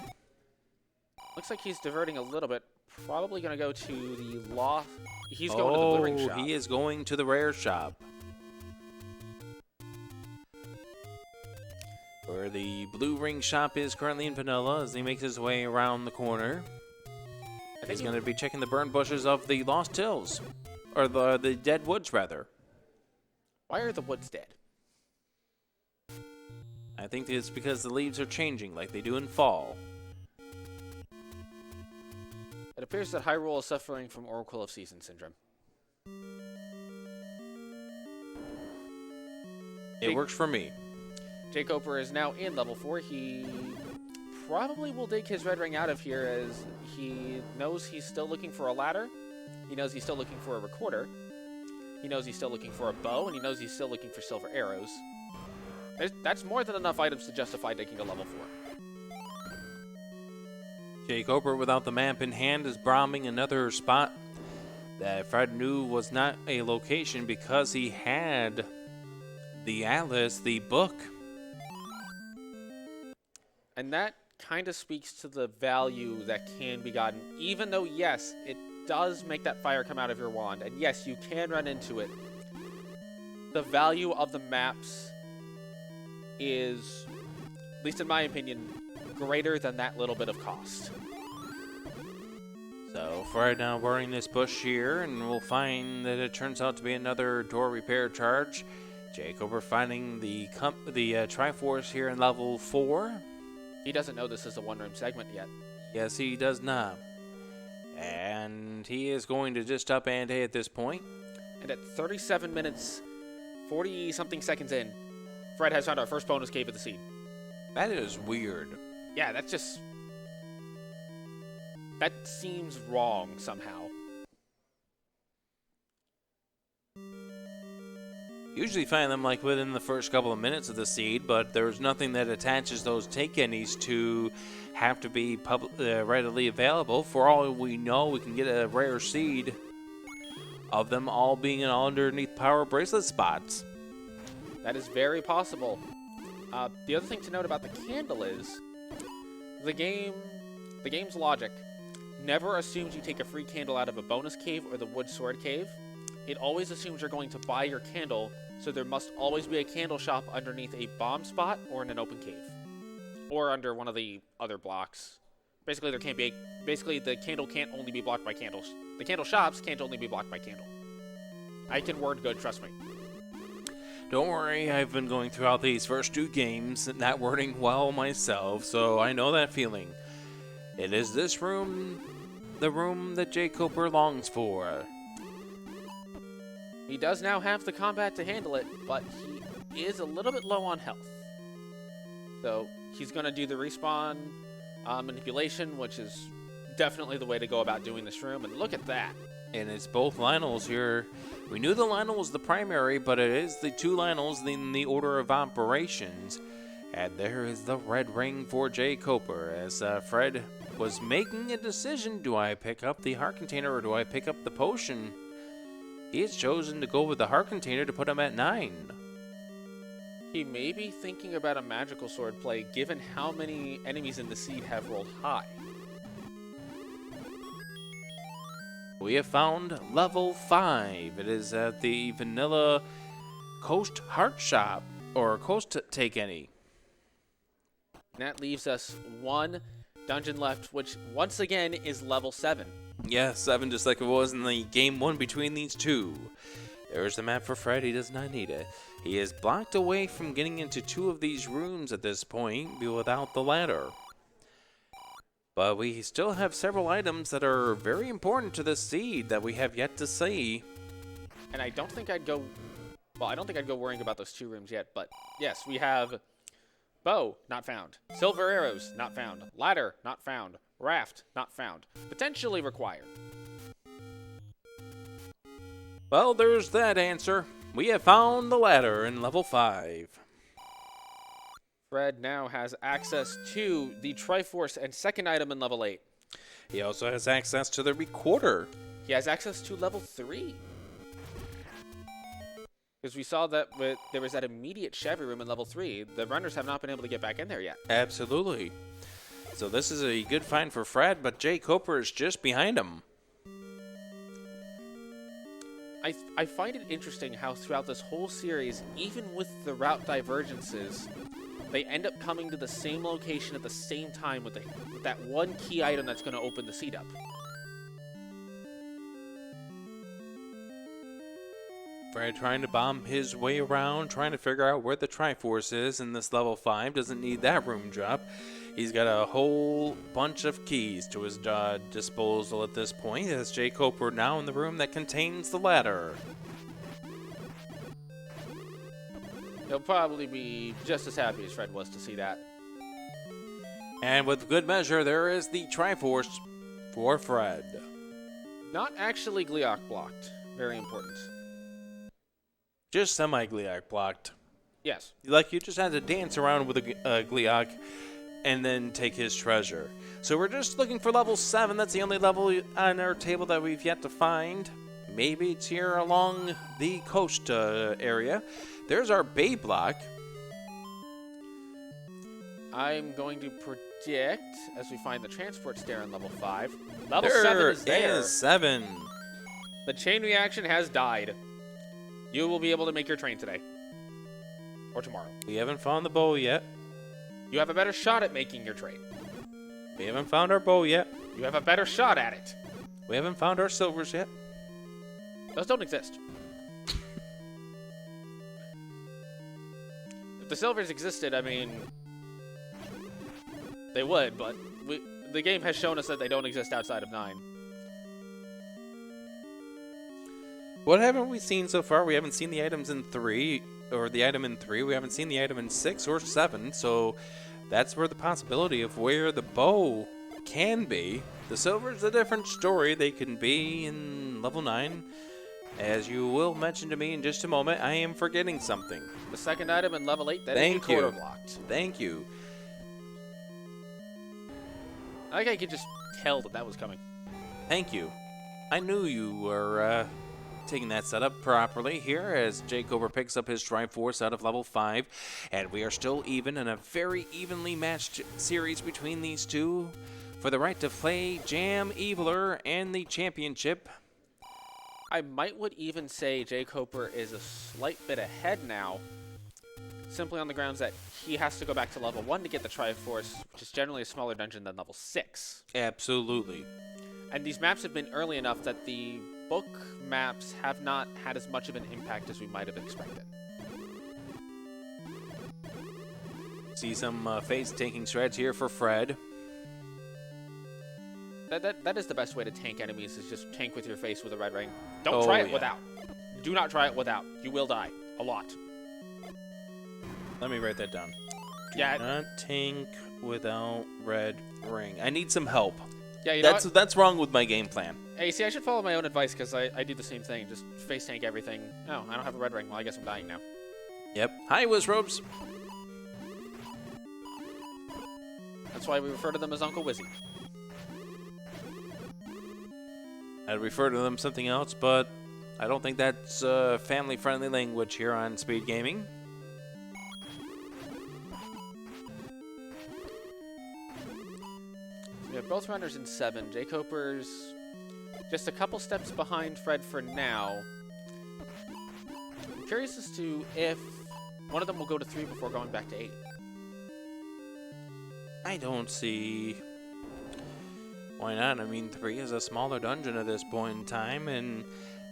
Looks like he's diverting a little bit. Probably going to go to the loft. He's going to the blue ring shop. He is going to the rare shop. Where the blue ring shop is currently in vanilla as he makes his way around the corner. He's going to be checking the burned bushes of the Lost Hills. Or the dead woods, rather. Why are the woods dead? I think it's because the leaves are changing like they do in fall. It appears that Hyrule is suffering from Oracle of Season syndrome. It works for me. jkoper is now in level 4. He probably will dig his red ring out of here as he knows he's still looking for a ladder. He knows he's still looking for a recorder. He knows he's still looking for a bow, and he knows he's still looking for silver arrows. That's more than enough items to justify digging a level 4. jkoper, without the map in hand, is bombing another spot that Fred knew was not a location because he had the atlas, the book. And that kind of speaks to the value that can be gotten, even though, yes, it does make that fire come out of your wand, and yes, you can run into it. The value of the maps is, at least in my opinion, greater than that little bit of cost. So Fred now wearing this bush here, and we'll find that it turns out to be another door repair charge. jkoper finding the Triforce here in level 4. He doesn't know this is a one-room segment yet. Yes, he does not. And he is going to just up ante at this point. And at 37 minutes, 40-something seconds in, Fred has found our first bonus cave of the seed. That is weird. Yeah, that's just... that seems wrong somehow. Usually find them like within the first couple of minutes of the seed, but there's nothing that attaches those take any to have to be readily available. For all we know, we can get a rare seed of them all being in underneath power bracelet spots. That is very possible. The other thing to note about the candle is the game The game's logic never assumes you take a free candle out of a bonus cave or the wood sword cave. It always assumes you're going to buy your candle, so there must always be a candle shop underneath a bomb spot or in an open cave. Or under one of the other blocks. Basically, there can't be the candle can't only be blocked by candles. The candle shops can't only be blocked by candle. I can word good, trust me. Don't worry, I've been going throughout these first 2 games and not wording well myself, so I know that feeling. It is this room, the room that jkoper longs for. He does now have the combat to handle it, but he is a little bit low on health. So he's going to do the respawn manipulation, which is definitely the way to go about doing this room. And look at that. And it's both Lionels here. We knew the Lionel was the primary, but it is the 2 Lionels in the order of operations. And there is the red ring for jkoper, as Fred was making a decision. Do I pick up the heart container or do I pick up the potion? He has chosen to go with the heart container to put him at 9. He may be thinking about a magical sword play, given how many enemies in the seed have rolled high. We have found level 5. It is at the Vanilla Coast Heart Shop, or Coast Take Any. And that leaves us 1 dungeon left, which once again is level 7. Yeah, 7, just like it was in the game 1 between these 2. There's the map for Fred. He does not need it. He is blocked away from getting into 2 of these rooms at this point without the ladder. But we still have several items that are very important to the seed that we have yet to see. And I don't think I'd go... Well, I don't think I'd go worrying about those 2 rooms yet, but yes, we have bow, not found. Silver arrows, not found. Ladder, not found. Raft, not found. Potentially required. Well, there's that answer. We have found the ladder in level 5. Fred now has access to the Triforce and second item in level 8. He also has access to the recorder. He has access to level 3. Because we saw that there was that immediate Chevy room in level 3. The runners have not been able to get back in there yet. Absolutely. So this is a good find for Fred, but jkoper is just behind him. I find it interesting how throughout this whole series, even with the route divergences, they end up coming to the same location at the same time with that one key item that's going to open the seat up. Fred trying to bomb his way around, trying to figure out where the Triforce is in this level 5. Doesn't need that room drop. He's got a whole bunch of keys to his disposal at this point. As jkoper now in the room that contains the ladder. He'll probably be just as happy as Fred was to see that. And with good measure, there is the Triforce for Fred. Not actually Gliok blocked. Very important. Just semi-Gliok blocked. Yes. Like you just had to dance around with a Gliok and then take his treasure. So we're just looking for level 7. That's the only level on our table that we've yet to find. Maybe it's here along the coast area. There's our Bay block. I'm going to predict, as we find the transport stair in level 5, level There 7 is there. is 7. The chain reaction has died. You will be able to make your train today. Or tomorrow. We haven't found the bow yet. You have a better shot at making your train. We haven't found our bow yet. You have a better shot at it. We haven't found our silvers yet. Those don't exist. If the silvers existed, I mean, they would, but the game has shown us that they don't exist outside of 9. What haven't we seen so far? We haven't seen the items in 3, or the item in 3. We haven't seen the item in 6 or 7, so that's where the possibility of where the bow can be. The silver's a different story. They can be in level 9. As you will mention to me in just a moment, I am forgetting something. The second item in level 8, that Thank is you. quarter blocked. Thank you. I think I could just tell that was coming. Thank you. I knew you were taking that setup properly here as jkoper picks up his Triforce out of level 5. And we are still even in a very evenly matched series between these two. for the right to play Jam Eviler and the championship. I would even say jkoper is a slight bit ahead now, simply on the grounds that he has to go back to level 1 to get the Triforce, which is generally a smaller dungeon than level 6. Absolutely. And these maps have been early enough that the book maps have not had as much of an impact as we might have expected. See some face-taking strats here for Fred. That is the best way to tank enemies, is just tank with your face with a red ring. Don't try it without. Do not try it without. You will die. A lot. Let me write that down. Do Yeah. not tank without red ring. I need some help. Yeah, you know what? That's wrong with my game plan. Hey, see, I should follow my own advice, because I do the same thing. Just face tank everything. Oh, I don't have a red ring. Well, I guess I'm dying now. Yep. Hi, Wizrobes. That's why we refer to them as Uncle Wizzy. I'd refer to them something else, but I don't think that's family-friendly language here on SpeedGaming. We have both runners in 7. jkoper's just a couple steps behind Fred for now. I'm curious as to if one of them will go to 3 before going back to 8. I don't see why not. I mean, 3 is a smaller dungeon at this point in time, and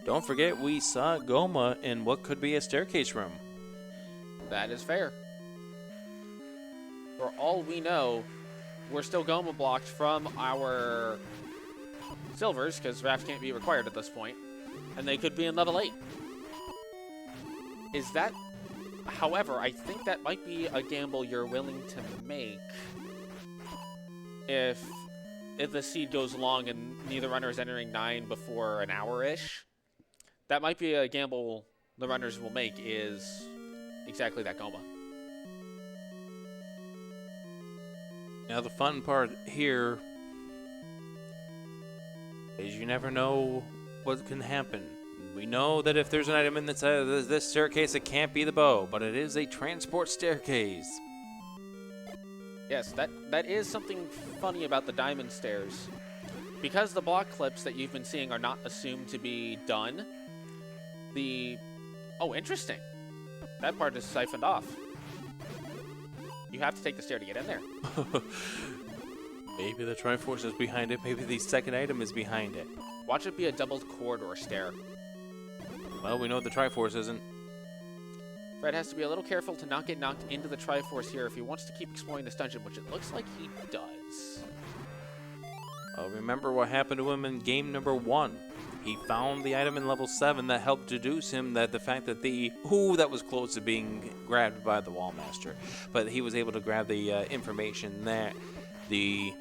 don't forget we saw Goma in what could be a staircase room. That is fair. For all we know, we're still Goma blocked from our silvers, because rafts can't be required at this point, and they could be in level 8. Is that... However, I think that might be a gamble you're willing to make if the seed goes long and neither runner is entering 9 before an hour-ish. That might be a gamble the runners will make, is exactly that Goma. Now the fun part here is you never know what can happen. We know that if there's an item in this staircase, it can't be the bow, but it is a transport staircase. Yes, that is something funny about the diamond stairs. Because the block clips that you've been seeing are not assumed to be done, Oh, interesting. That part is siphoned off. You have to take the stair to get in there. Maybe the Triforce is behind it. Maybe the second item is behind it. Watch it be a doubled corridor stair. Well, we know the Triforce isn't. Fred has to be a little careful to not get knocked into the Triforce here if he wants to keep exploring this dungeon, which it looks like he does. Remember what happened to him in game number 1. He found the item in level 7 that helped deduce him that the fact that that was close to being grabbed by the Wallmaster. But he was able to grab the information that the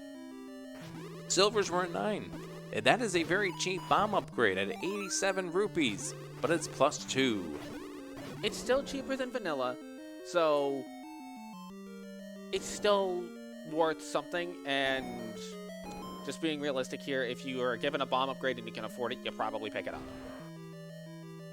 silvers were at 9. And that is a very cheap bomb upgrade at 87 rupees, but it's +2. It's still cheaper than vanilla, so it's still worth something, and just being realistic here, if you are given a bomb upgrade and you can afford it, you'll probably pick it up.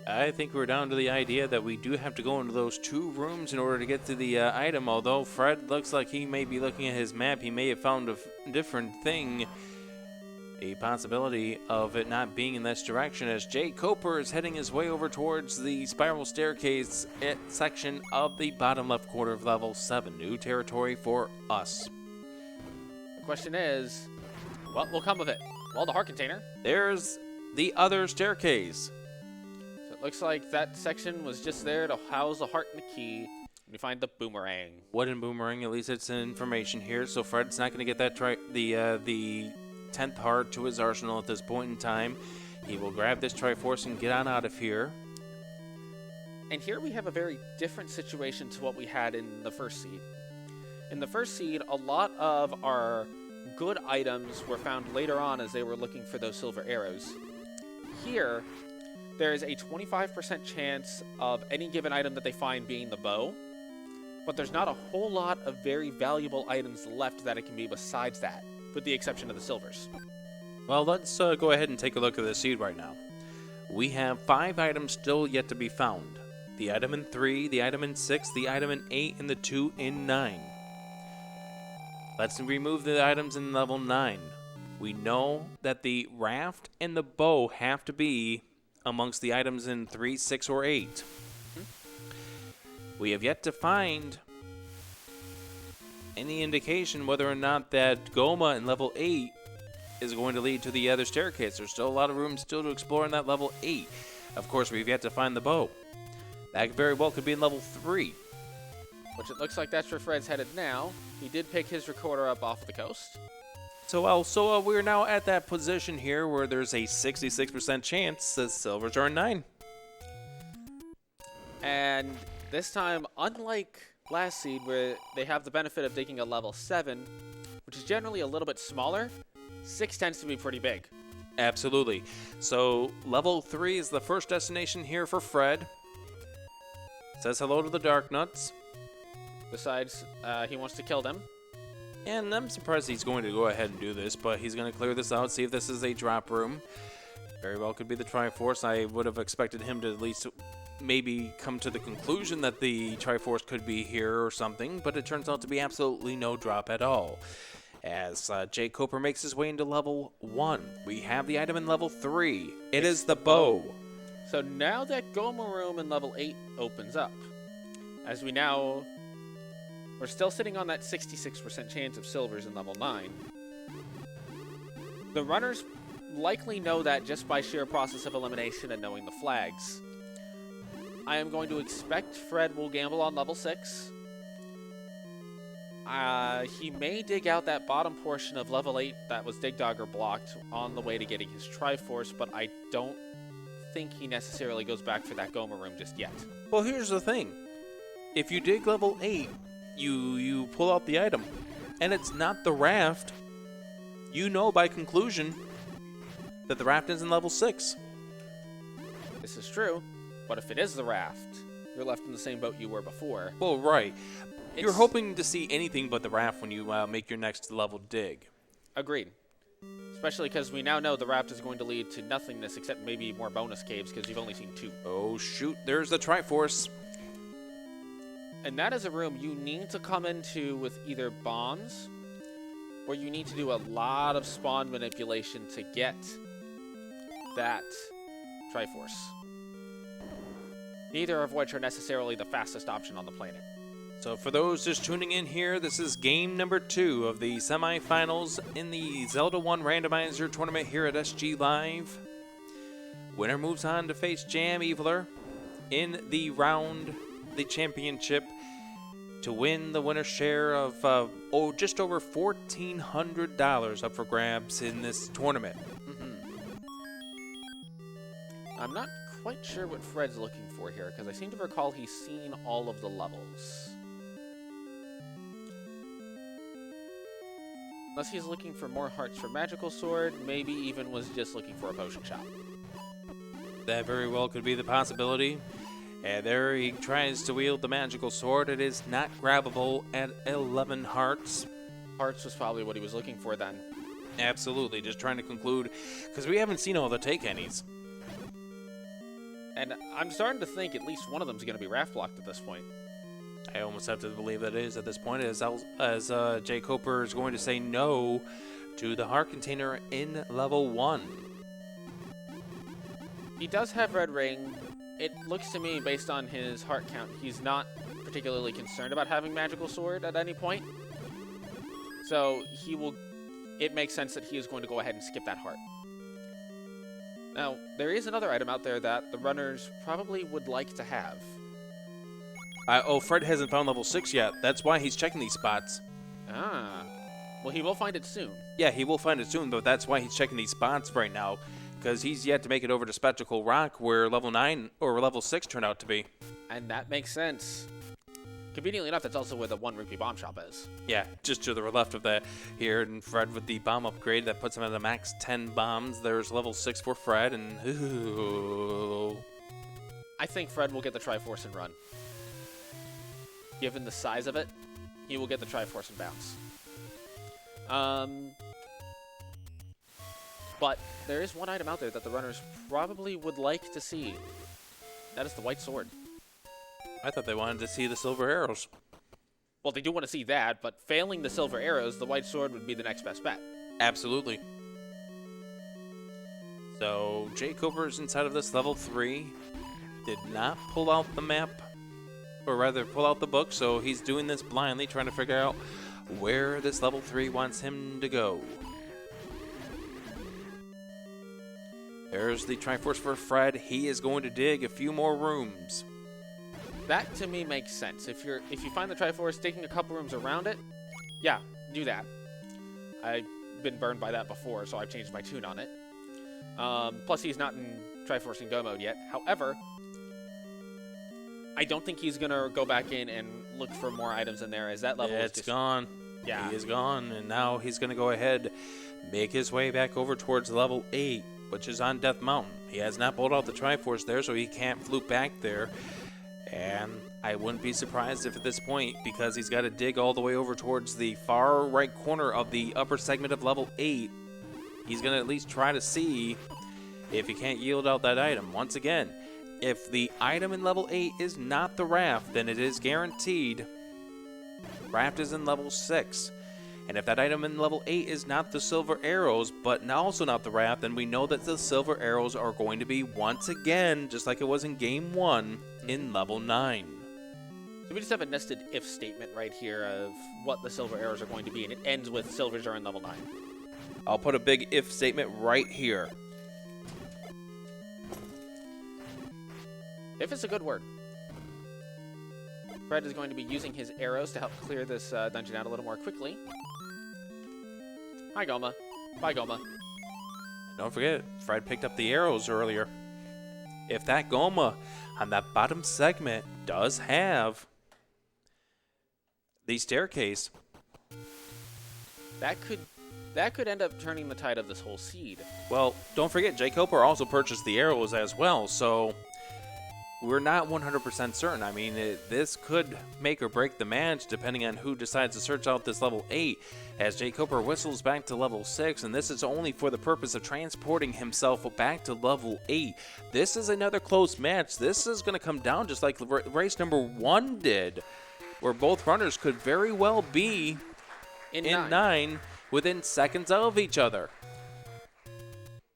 I think we're down to the idea that we do have to go into those 2 rooms in order to get to the item, although Fred looks like he may be looking at his map. He may have found a different thing, a possibility of it not being in this direction, as jkoper is heading his way over towards the spiral staircase section of the bottom left quarter of level 7. New territory for us. The question is, what will come of it? Well, the heart container. There's the other staircase. So it looks like that section was just there to house the heart and the key. We find the boomerang. Wooden boomerang, at least it's information here, so Fred's not going to get that the 10th heart to his arsenal at this point in time. He will grab this Triforce and get on out of here. And here we have a very different situation to what we had in the first seed. In the first seed, a lot of our good items were found later on as they were looking for those silver arrows. Here, there is a 25% chance of any given item that they find being the bow, but there's not a whole lot of very valuable items left that it can be besides that, with the exception of the silvers. Well, let's go ahead and take a look at the seed right now. We have 5 items still yet to be found. The item in 3, the item in 6, the item in 8, and the 2 in 9. Let's remove the items in level 9. We know that the raft and the bow have to be amongst the items in 3, 6, or 8. We have yet to find any indication whether or not that Goma in level 8 is going to lead to the other staircase. There's still a lot of room still to explore in that level 8. Of course, we've yet to find the bow. That very well could be in level 3. Which it looks like that's where Fred's headed now. He did pick his recorder up off the coast. So we're now at that position here where there's a 66% chance that silvers are in 9. And this time, unlike last seed where they have the benefit of digging a level 7, which is generally a little bit smaller, 6 tends to be pretty big. Absolutely. So level 3 is the first destination here for Fred. Says hello to the Dark Nuts. Besides, he wants to kill them. And I'm surprised he's going to go ahead and do this, but he's going to clear this out, see if this is a drop room. Very well could be the Triforce. I would have expected him to at least maybe come to the conclusion that the Triforce could be here or something, but it turns out to be absolutely no drop at all. As jkoper makes his way into level 1, we have the item in level 3. It is the bow. So now that Goma room in level 8 opens up, as we're still sitting on that 66% chance of silvers in level 9. The runners likely know that just by sheer process of elimination and knowing the flags. I am going to expect Fred will gamble on level 6. He may dig out that bottom portion of level 8 that was Dig Dogger blocked on the way to getting his Triforce, but I don't think he necessarily goes back for that Goma room just yet. Well, here's the thing. If you dig level 8, you pull out the item, and it's not the raft, you know by conclusion that the raft is in level 6. This is true, but if it is the raft, you're left in the same boat you were before. Well, right. You're hoping to see anything but the raft when you make your next level dig. Agreed. Especially because we now know the raft is going to lead to nothingness except maybe more bonus caves because you've only seen 2. Oh, shoot. There's the Triforce. And that is a room you need to come into with either bombs, or you need to do a lot of spawn manipulation to get that Triforce. Neither of which are necessarily the fastest option on the planet. So for those just tuning in here, this is game number 2 of the semifinals in the Zelda 1 Randomizer Tournament here at SG Live. Winner moves on to face Jam Eviler in the championship to win the winner's share of just over $1,400 up for grabs in this tournament. I'm not quite sure what Fred's looking for here, because I seem to recall he's seen all of the levels. Unless he's looking for more hearts for Magical Sword, maybe even was just looking for a potion shop. That very well could be the possibility. And there he tries to wield the Magical Sword. It is not grabbable at 11 hearts. Hearts was probably what he was looking for then. Absolutely, just trying to conclude, because we haven't seen all the take-anys. And I'm starting to think at least one of them is going to be raft blocked at this point. I almost have to believe that it is at this point, as jkoper is going to say no to the heart container in level 1. He does have Red Ring. It looks to me, based on his heart count, he's not particularly concerned about having Magical Sword at any point. So it makes sense that he is going to go ahead and skip that heart. Now, there is another item out there that the runners probably would like to have. Fred hasn't found level 6 yet. That's why he's checking these spots. Ah. Well, he will find it soon. Yeah, he will find it soon, but that's why he's checking these spots right now. Because he's yet to make it over to Spectacle Rock, where level 9 or level 6 turned out to be. And that makes sense. Conveniently enough, that's also where the 1 rupee bomb shop is. Yeah, just to the left of that here, and Fred with the bomb upgrade that puts him at a max 10 bombs. There's level 6 for Fred, and ooh. I think Fred will get the Triforce and run. Given the size of it, he will get the Triforce and bounce. But there is one item out there that the runners probably would like to see. That is the white sword. I thought they wanted to see the silver arrows. Well, they do want to see that, but failing the silver arrows, the white sword would be the next best bet. Absolutely. So, jkoper's inside of this level 3. Did not pull out the map, or rather pull out the book, so he's doing this blindly, trying to figure out where this level 3 wants him to go. There's the Triforce for Fred. He is going to dig a few more rooms. That to me makes sense. If you find the Triforce, digging a couple rooms around it, yeah, do that. I've been burned by that before, so I've changed my tune on it. Plus, he's not in Triforcing Go mode yet. However, I don't think he's gonna go back in and look for more items in there, as that level is just gone. Yeah, he is gone, and now he's gonna go ahead, make his way back over towards level 8, which is on Death Mountain. He has not pulled out the Triforce there, so he can't fluke back there. And I wouldn't be surprised if at this point, because he's got to dig all the way over towards the far right corner of the upper segment of level 8, he's going to at least try to see if he can't yield out that item. Once again, if the item in level 8 is not the raft, then it is guaranteed raft is in level 6. And if that item in level 8 is not the silver arrows, but also not the raft, then we know that the silver arrows are going to be, once again, just like it was in Game 1, in level 9. So we just have a nested if statement right here of what the silver arrows are going to be, and it ends with silvers are in level 9. I'll put a big if statement right here. If is a good word. Fred is going to be using his arrows to help clear this dungeon out a little more quickly. Hi, Goma. Bye, Goma. Don't forget, Fred picked up the arrows earlier. If that Goma on that bottom segment does have the staircase, that could end up turning the tide of this whole seed. Well, don't forget, jkoper also purchased the arrows as well, so we're not 100% certain. I mean, this could make or break the match depending on who decides to search out this level 8, as jkoper whistles back to level 6, and this is only for the purpose of transporting himself back to level 8. This is another close match. This is going to come down just like race number 1 did, where both runners could very well be in 9 within seconds of each other.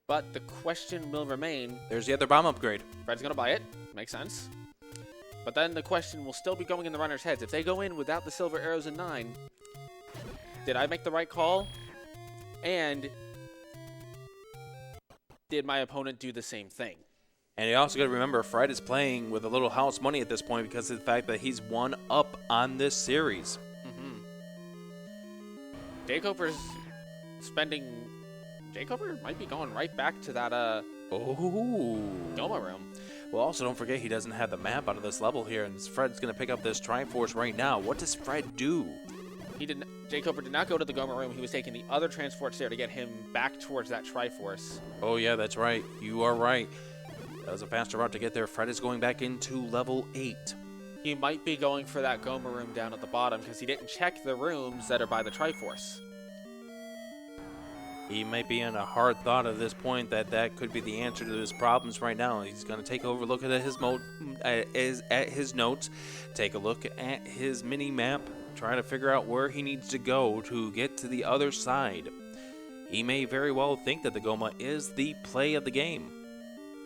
But the question will remain. There's the other bomb upgrade. Fred's going to buy it. Makes sense. But then the question will still be going in the runners' heads. If they go in without the silver arrows in 9, did I make the right call? And did my opponent do the same thing? And you also got to remember, Fred is playing with a little house money at this point because of the fact that he's one up on this series. jkoper's spending... jkoper might be going right back to that Goma room. Well, also don't forget he doesn't have the map out of this level here, and Fred's going to pick up this Triforce right now. What does Fred do? jkoper did not go to the Goma room. He was taking the other transports there to get him back towards that Triforce. Oh yeah, that's right. You are right. That was a faster route to get there. Fred is going back into level 8. He might be going for that Goma room down at the bottom because he didn't check the rooms that are by the Triforce. He might be in a hard thought at this point that could be the answer to his problems right now. He's going to take a look at his notes, take a look at his mini map, try to figure out where he needs to go to get to the other side. He may very well think that the Goma is the play of the game.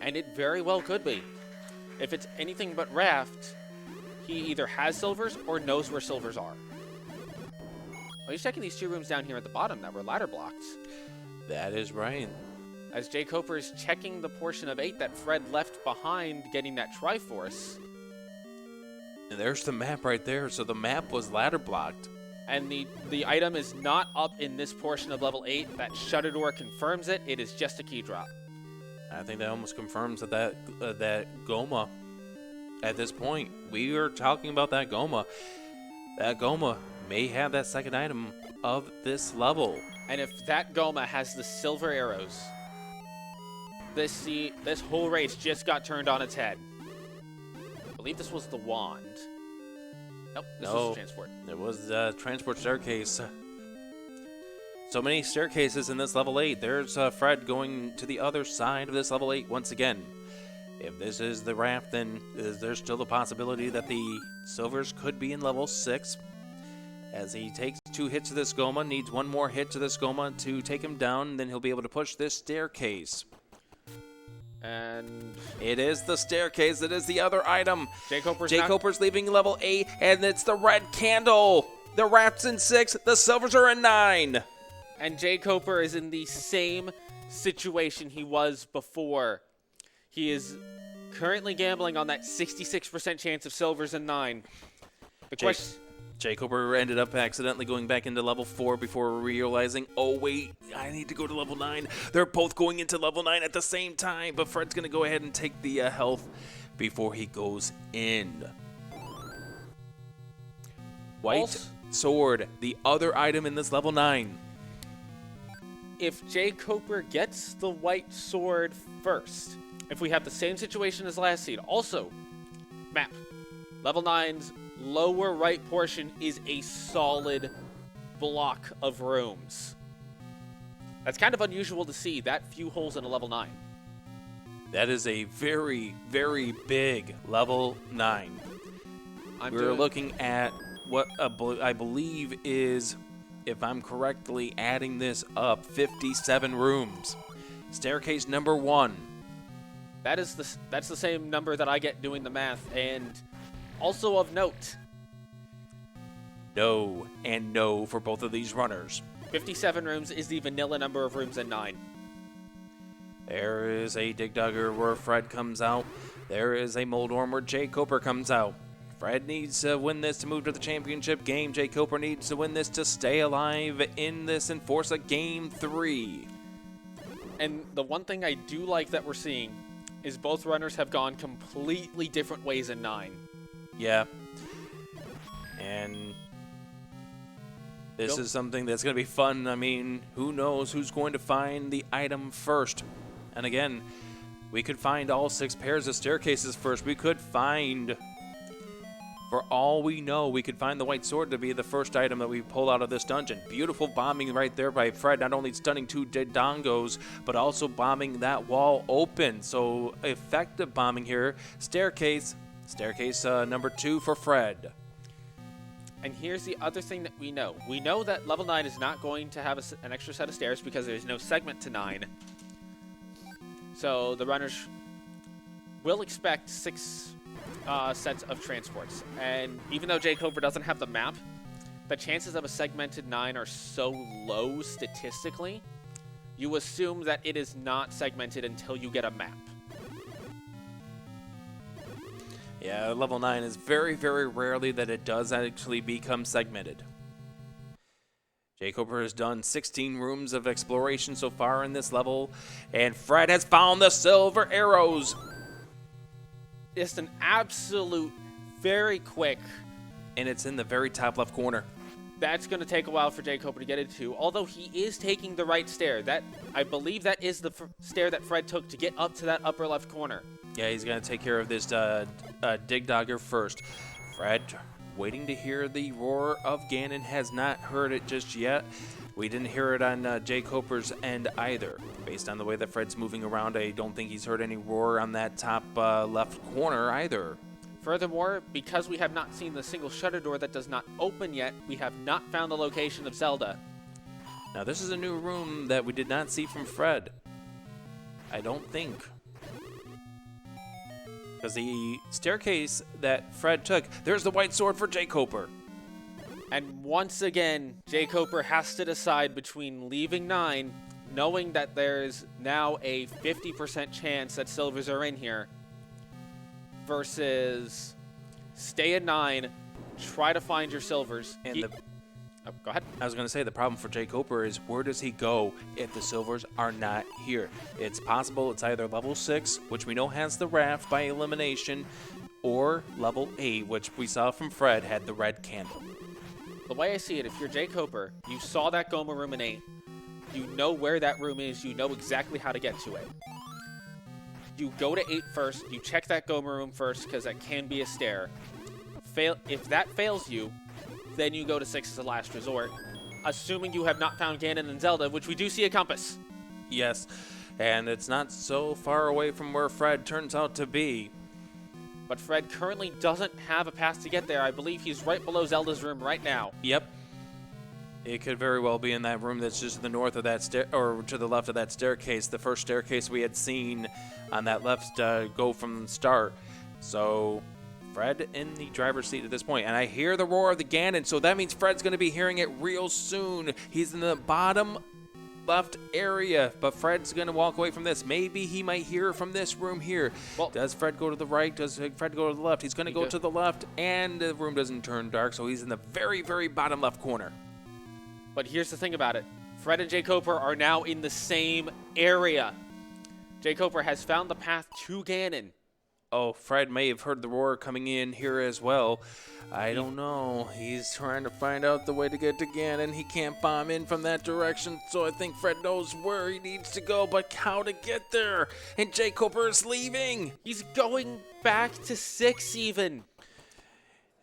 And it very well could be. If it's anything but raft, he either has silvers or knows where silvers are. Well, he's checking these 2 rooms down here at the bottom that were ladder blocked. That is right. As jkoper is checking the portion of 8 that Fred left behind getting that Triforce. And there's the map right there. So the map was ladder blocked. And the item is not up in this portion of level 8. That shutter door confirms it. It is just a key drop. I think that almost confirms that Goma, at this point, we are talking about that Goma. That Goma may have that second item of this level. And if that Goma has the silver arrows, this whole race just got turned on its head. I believe this was the wand. Nope, this was the transport. It was the transport staircase. So many staircases in this level 8. There's Fred going to the other side of this level 8 once again. If this is the raft, then there's still the possibility that the silvers could be in level 6. as he takes 2 hits to this Goma, needs 1 more hit to this Goma to take him down, then he'll be able to push this staircase. And it is the staircase. It is the other item. jkoper's leaving level 8, and it's the red candle. The Rat's in 6. The Silvers are in 9. And jkoper is in the same situation he was before. He is currently gambling on that 66% chance of Silvers in 9. The question... jkoper ended up accidentally going back into level 4 before realizing, oh wait, I need to go to level 9. They're both going into level 9 at the same time, but Fred's going to go ahead and take the health before he goes in. White sword, the other item in this level 9. If jkoper gets the white sword first, if we have the same situation as last seed, also, map, level 9's lower right portion is a solid block of rooms. That's kind of unusual to see, that few holes in a level 9. That is a very, very big level 9. We're looking at what I believe is, if I'm correctly adding this up, 57 rooms. Staircase number 1. That's the same number that I get doing the math, and also of note, no and no for both of these runners. 57 rooms is the vanilla number of rooms in 9. There is a Dig Dugger where Fred comes out. There is a Mold Worm where jkoper comes out. Fred needs to win this to move to the championship game. jkoper needs to win this to stay alive in this and force a game 3. And the one thing I do like that we're seeing is both runners have gone completely different ways in 9. Yeah. And this is something that's going to be fun. I mean, who knows who's going to find the item first? And again, we could find all 6 pairs of staircases first. We could find, for all we know, we could find the white sword to be the first item that we pull out of this dungeon. Beautiful bombing right there by Fred, not only stunning 2 dead dongos, but also bombing that wall open. So effective bombing here. Staircase number 2 for Fred. And here's the other thing that we know. We know that level 9 is not going to have an extra set of stairs because there's no segment to 9. So the runners will expect 6 sets of transports. And even though jkoper doesn't have the map, the chances of a segmented 9 are so low statistically, you assume that it is not segmented until you get a map. Yeah, level 9 is very, very rarely that it does actually become segmented. jkoper has done 16 rooms of exploration so far in this level, and Fred has found the silver arrows. Just an absolute, very quick. And it's in the very top left corner. That's going to take a while for jkoper to get into, although he is taking the right stair. I believe that is the stair that Fred took to get up to that upper left corner. Yeah, he's going to take care of this Dig Dogger first. Fred, waiting to hear the roar of Ganon, has not heard it just yet. We didn't hear it on jkoper's end either. Based on the way that Fred's moving around, I don't think he's heard any roar on that top left corner either. Furthermore, because we have not seen the single shutter door that does not open yet, we have not found the location of Zelda. Now, this is a new room that we did not see from Fred. I don't think. Because the staircase that Fred took, there's the white sword for jkoper. And once again, jkoper has to decide between leaving 9, knowing that there's now a 50% chance that silvers are in here, versus stay at 9, try to find your silvers. And oh, go ahead. I was going to say the problem for jkoper is where does he go if the silvers are not here? It's possible it's either level 6, which we know has the raft by elimination, or level 8, which we saw from Fred had the red candle. The way I see it, if you're jkoper, you saw that Goma room in 8, you know where that room is, you know exactly how to get to it. You go to 8 first, you check that Goma room first, because that can be a stair. If that fails you, then you go to 6 as a last resort, assuming you have not found Ganon and Zelda, which we do see a compass. Yes, and it's not so far away from where Fred turns out to be. But Fred currently doesn't have a path to get there. I believe he's right below Zelda's room right now. Yep, It could very well be in that room that's just to the north of that or to the left of that staircase, the first staircase we had seen on that left go from the start. So Fred in the driver's seat at this point, and I hear the roar of the Ganon, so that means Fred's going to be hearing it real soon. He's in the bottom left area, but Fred's going to walk away from this. Maybe he might hear from this room here. Well, does Fred go to the right? Does Fred go to the left? He's going to go to the left, and the room doesn't turn dark, so he's in the very, very bottom left corner. But here's the thing about it. Fred and jkoper are now in the same area. jkoper has found the path to Ganon. Oh, Fred may have heard the roar coming in here as well. I don't know. He's trying to find out the way to get to Ganon. He can't bomb in from that direction, so I think Fred knows where he needs to go, but how to get there. And jkoper is leaving. He's going back to 6 even.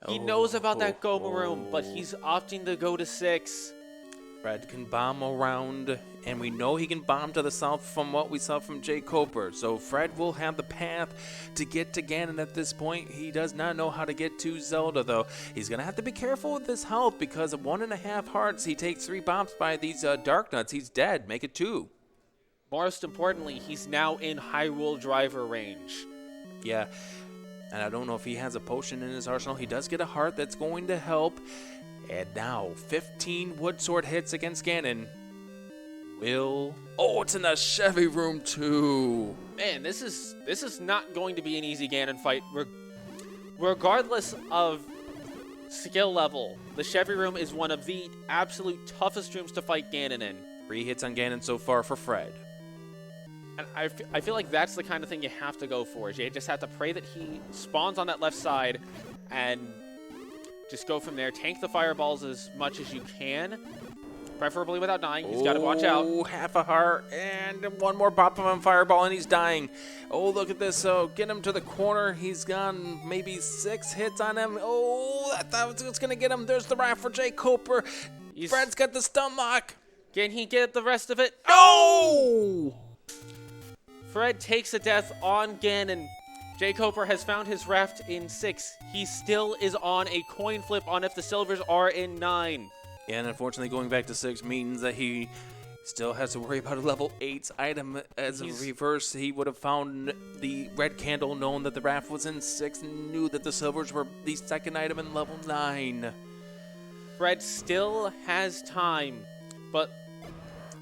He knows about that Goma room, but he's opting to go to 6. Fred can bomb around, and we know he can bomb to the south from what we saw from jkoper. So Fred will have the path to get to Ganon at this point. He does not know how to get to Zelda, though. He's going to have to be careful with his health because of 1.5 hearts. He takes 3 bombs by these Dark Nuts. He's dead. Make it 2. Most importantly, he's now in Hyrule driver range. Yeah, and I don't know if he has a potion in his arsenal. He does get a heart that's going to help. And now, 15 wood sword hits against Ganon. Oh, it's in the Chevy room too. Man, this is not going to be an easy Ganon fight. Regardless of skill level, the Chevy room is one of the absolute toughest rooms to fight Ganon in. 3 hits on Ganon so far for Fred. And I feel like that's the kind of thing you have to go for. You just have to pray that he spawns on that left side and just go from there. Tank the fireballs as much as you can, preferably without dying. He's got to watch out. Oh, half a heart, and 1 more pop from him, fireball, and he's dying. Oh, look at this. So get him to the corner. He's gone maybe 6 hits on him. Oh, I thought it was going to get him. There's the raft for jkoper. Fred's got the stun lock. Can he get the rest of it? No! Fred takes a death on Ganon. jkoper has found his raft in 6. He still is on a coin flip on if the silvers are in 9. And unfortunately, going back to 6 means that he still has to worry about a level 8's item. As a reverse, he would have found the red candle, known that the raft was in 6, and knew that the silvers were the 2nd item in level 9. Fred still has time, but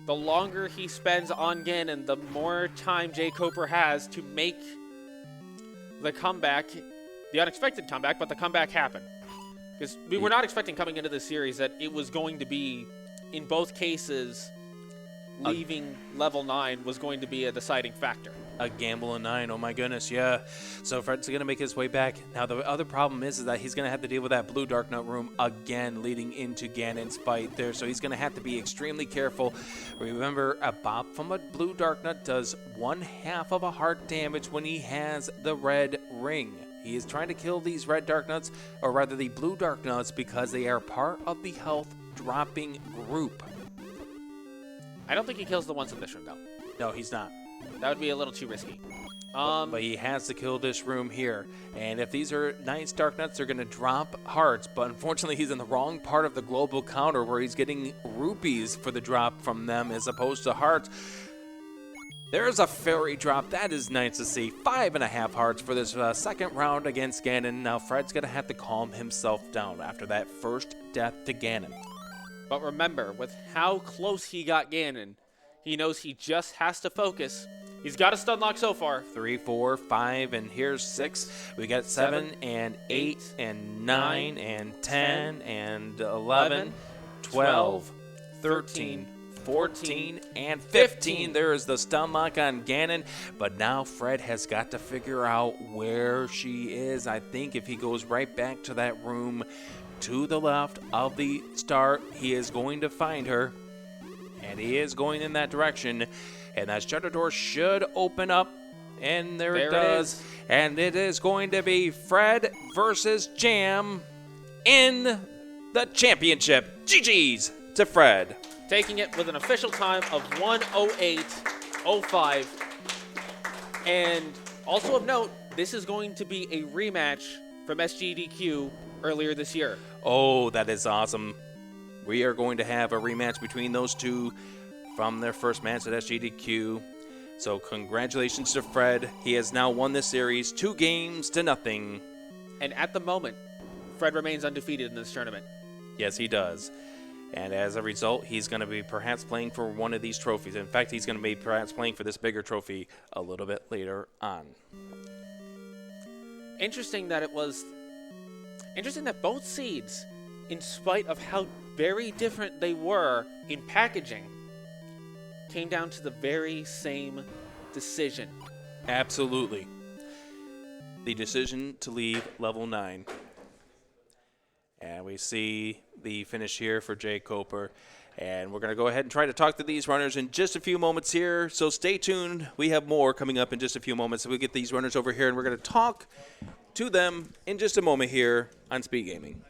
the longer he spends on Ganon, the more time jkoper has to make the comeback, the unexpected comeback, but the comeback happened. Because we were not expecting coming into this series that it was going to be, in both cases, leaving level 9 was going to be a deciding factor. A gamble in 9, oh my goodness, yeah. So Fred's going to make his way back. Now the other problem is that he's going to have to deal with that blue Dark Nut room again leading into Ganon's fight there. So he's going to have to be extremely careful. Remember, a bop from a blue Dark Nut does 1/2 of a heart damage when he has the red ring. He is trying to kill these red Dark Nuts, or rather the blue Dark Nuts, because they are part of the health dropping group. I don't think he kills the ones in this room, though. No, he's not. That would be a little too risky. But he has to kill this room here. And if these are nice Dark Nuts, they're going to drop hearts. But unfortunately, he's in the wrong part of the global counter where he's getting rupees for the drop from them as opposed to hearts. There's a fairy drop. That is nice to see. 5.5 hearts for this second round against Ganon. Now Fred's going to have to calm himself down after that first death to Ganon. But remember, with how close he got Ganon, he knows he just has to focus. He's got a stun lock so far. 3, 4, 5, and here's 6. We got 7 and 8 and 9 and 10 and 11, 12, 13, 14, and 15. There is the stun lock on Ganon. But now Fred has got to figure out where she is. I think if he goes right back to that room to the left of the start, he is going to find her. And he is going in that direction. And that shutter door should open up. And there it does. And it is going to be Fred versus Jam in the championship. GG's to Fred. Taking it with an official time of 1:08.05. And also of note, this is going to be a rematch from SGDQ earlier this year. Oh, that is awesome. we are going to have a rematch between those two from their first match at SGDQ. So congratulations to Fred. He has now won this series 2-0. And at the moment, Fred remains undefeated in this tournament. Yes, he does. And as a result, he's going to be perhaps playing for one of these trophies. In fact, he's going to be perhaps playing for this bigger trophy a little bit later on. Interesting that both seeds, in spite of how very different they were in packaging, came down to the very same decision. Absolutely. The decision to leave level 9. And we see the finish here for jkoper. And we're going to go ahead and try to talk to these runners in just a few moments here. So stay tuned. We have more coming up in just a few moments. So we'll get these runners over here, and we're going to talk to them in just a moment here on Speed Gaming.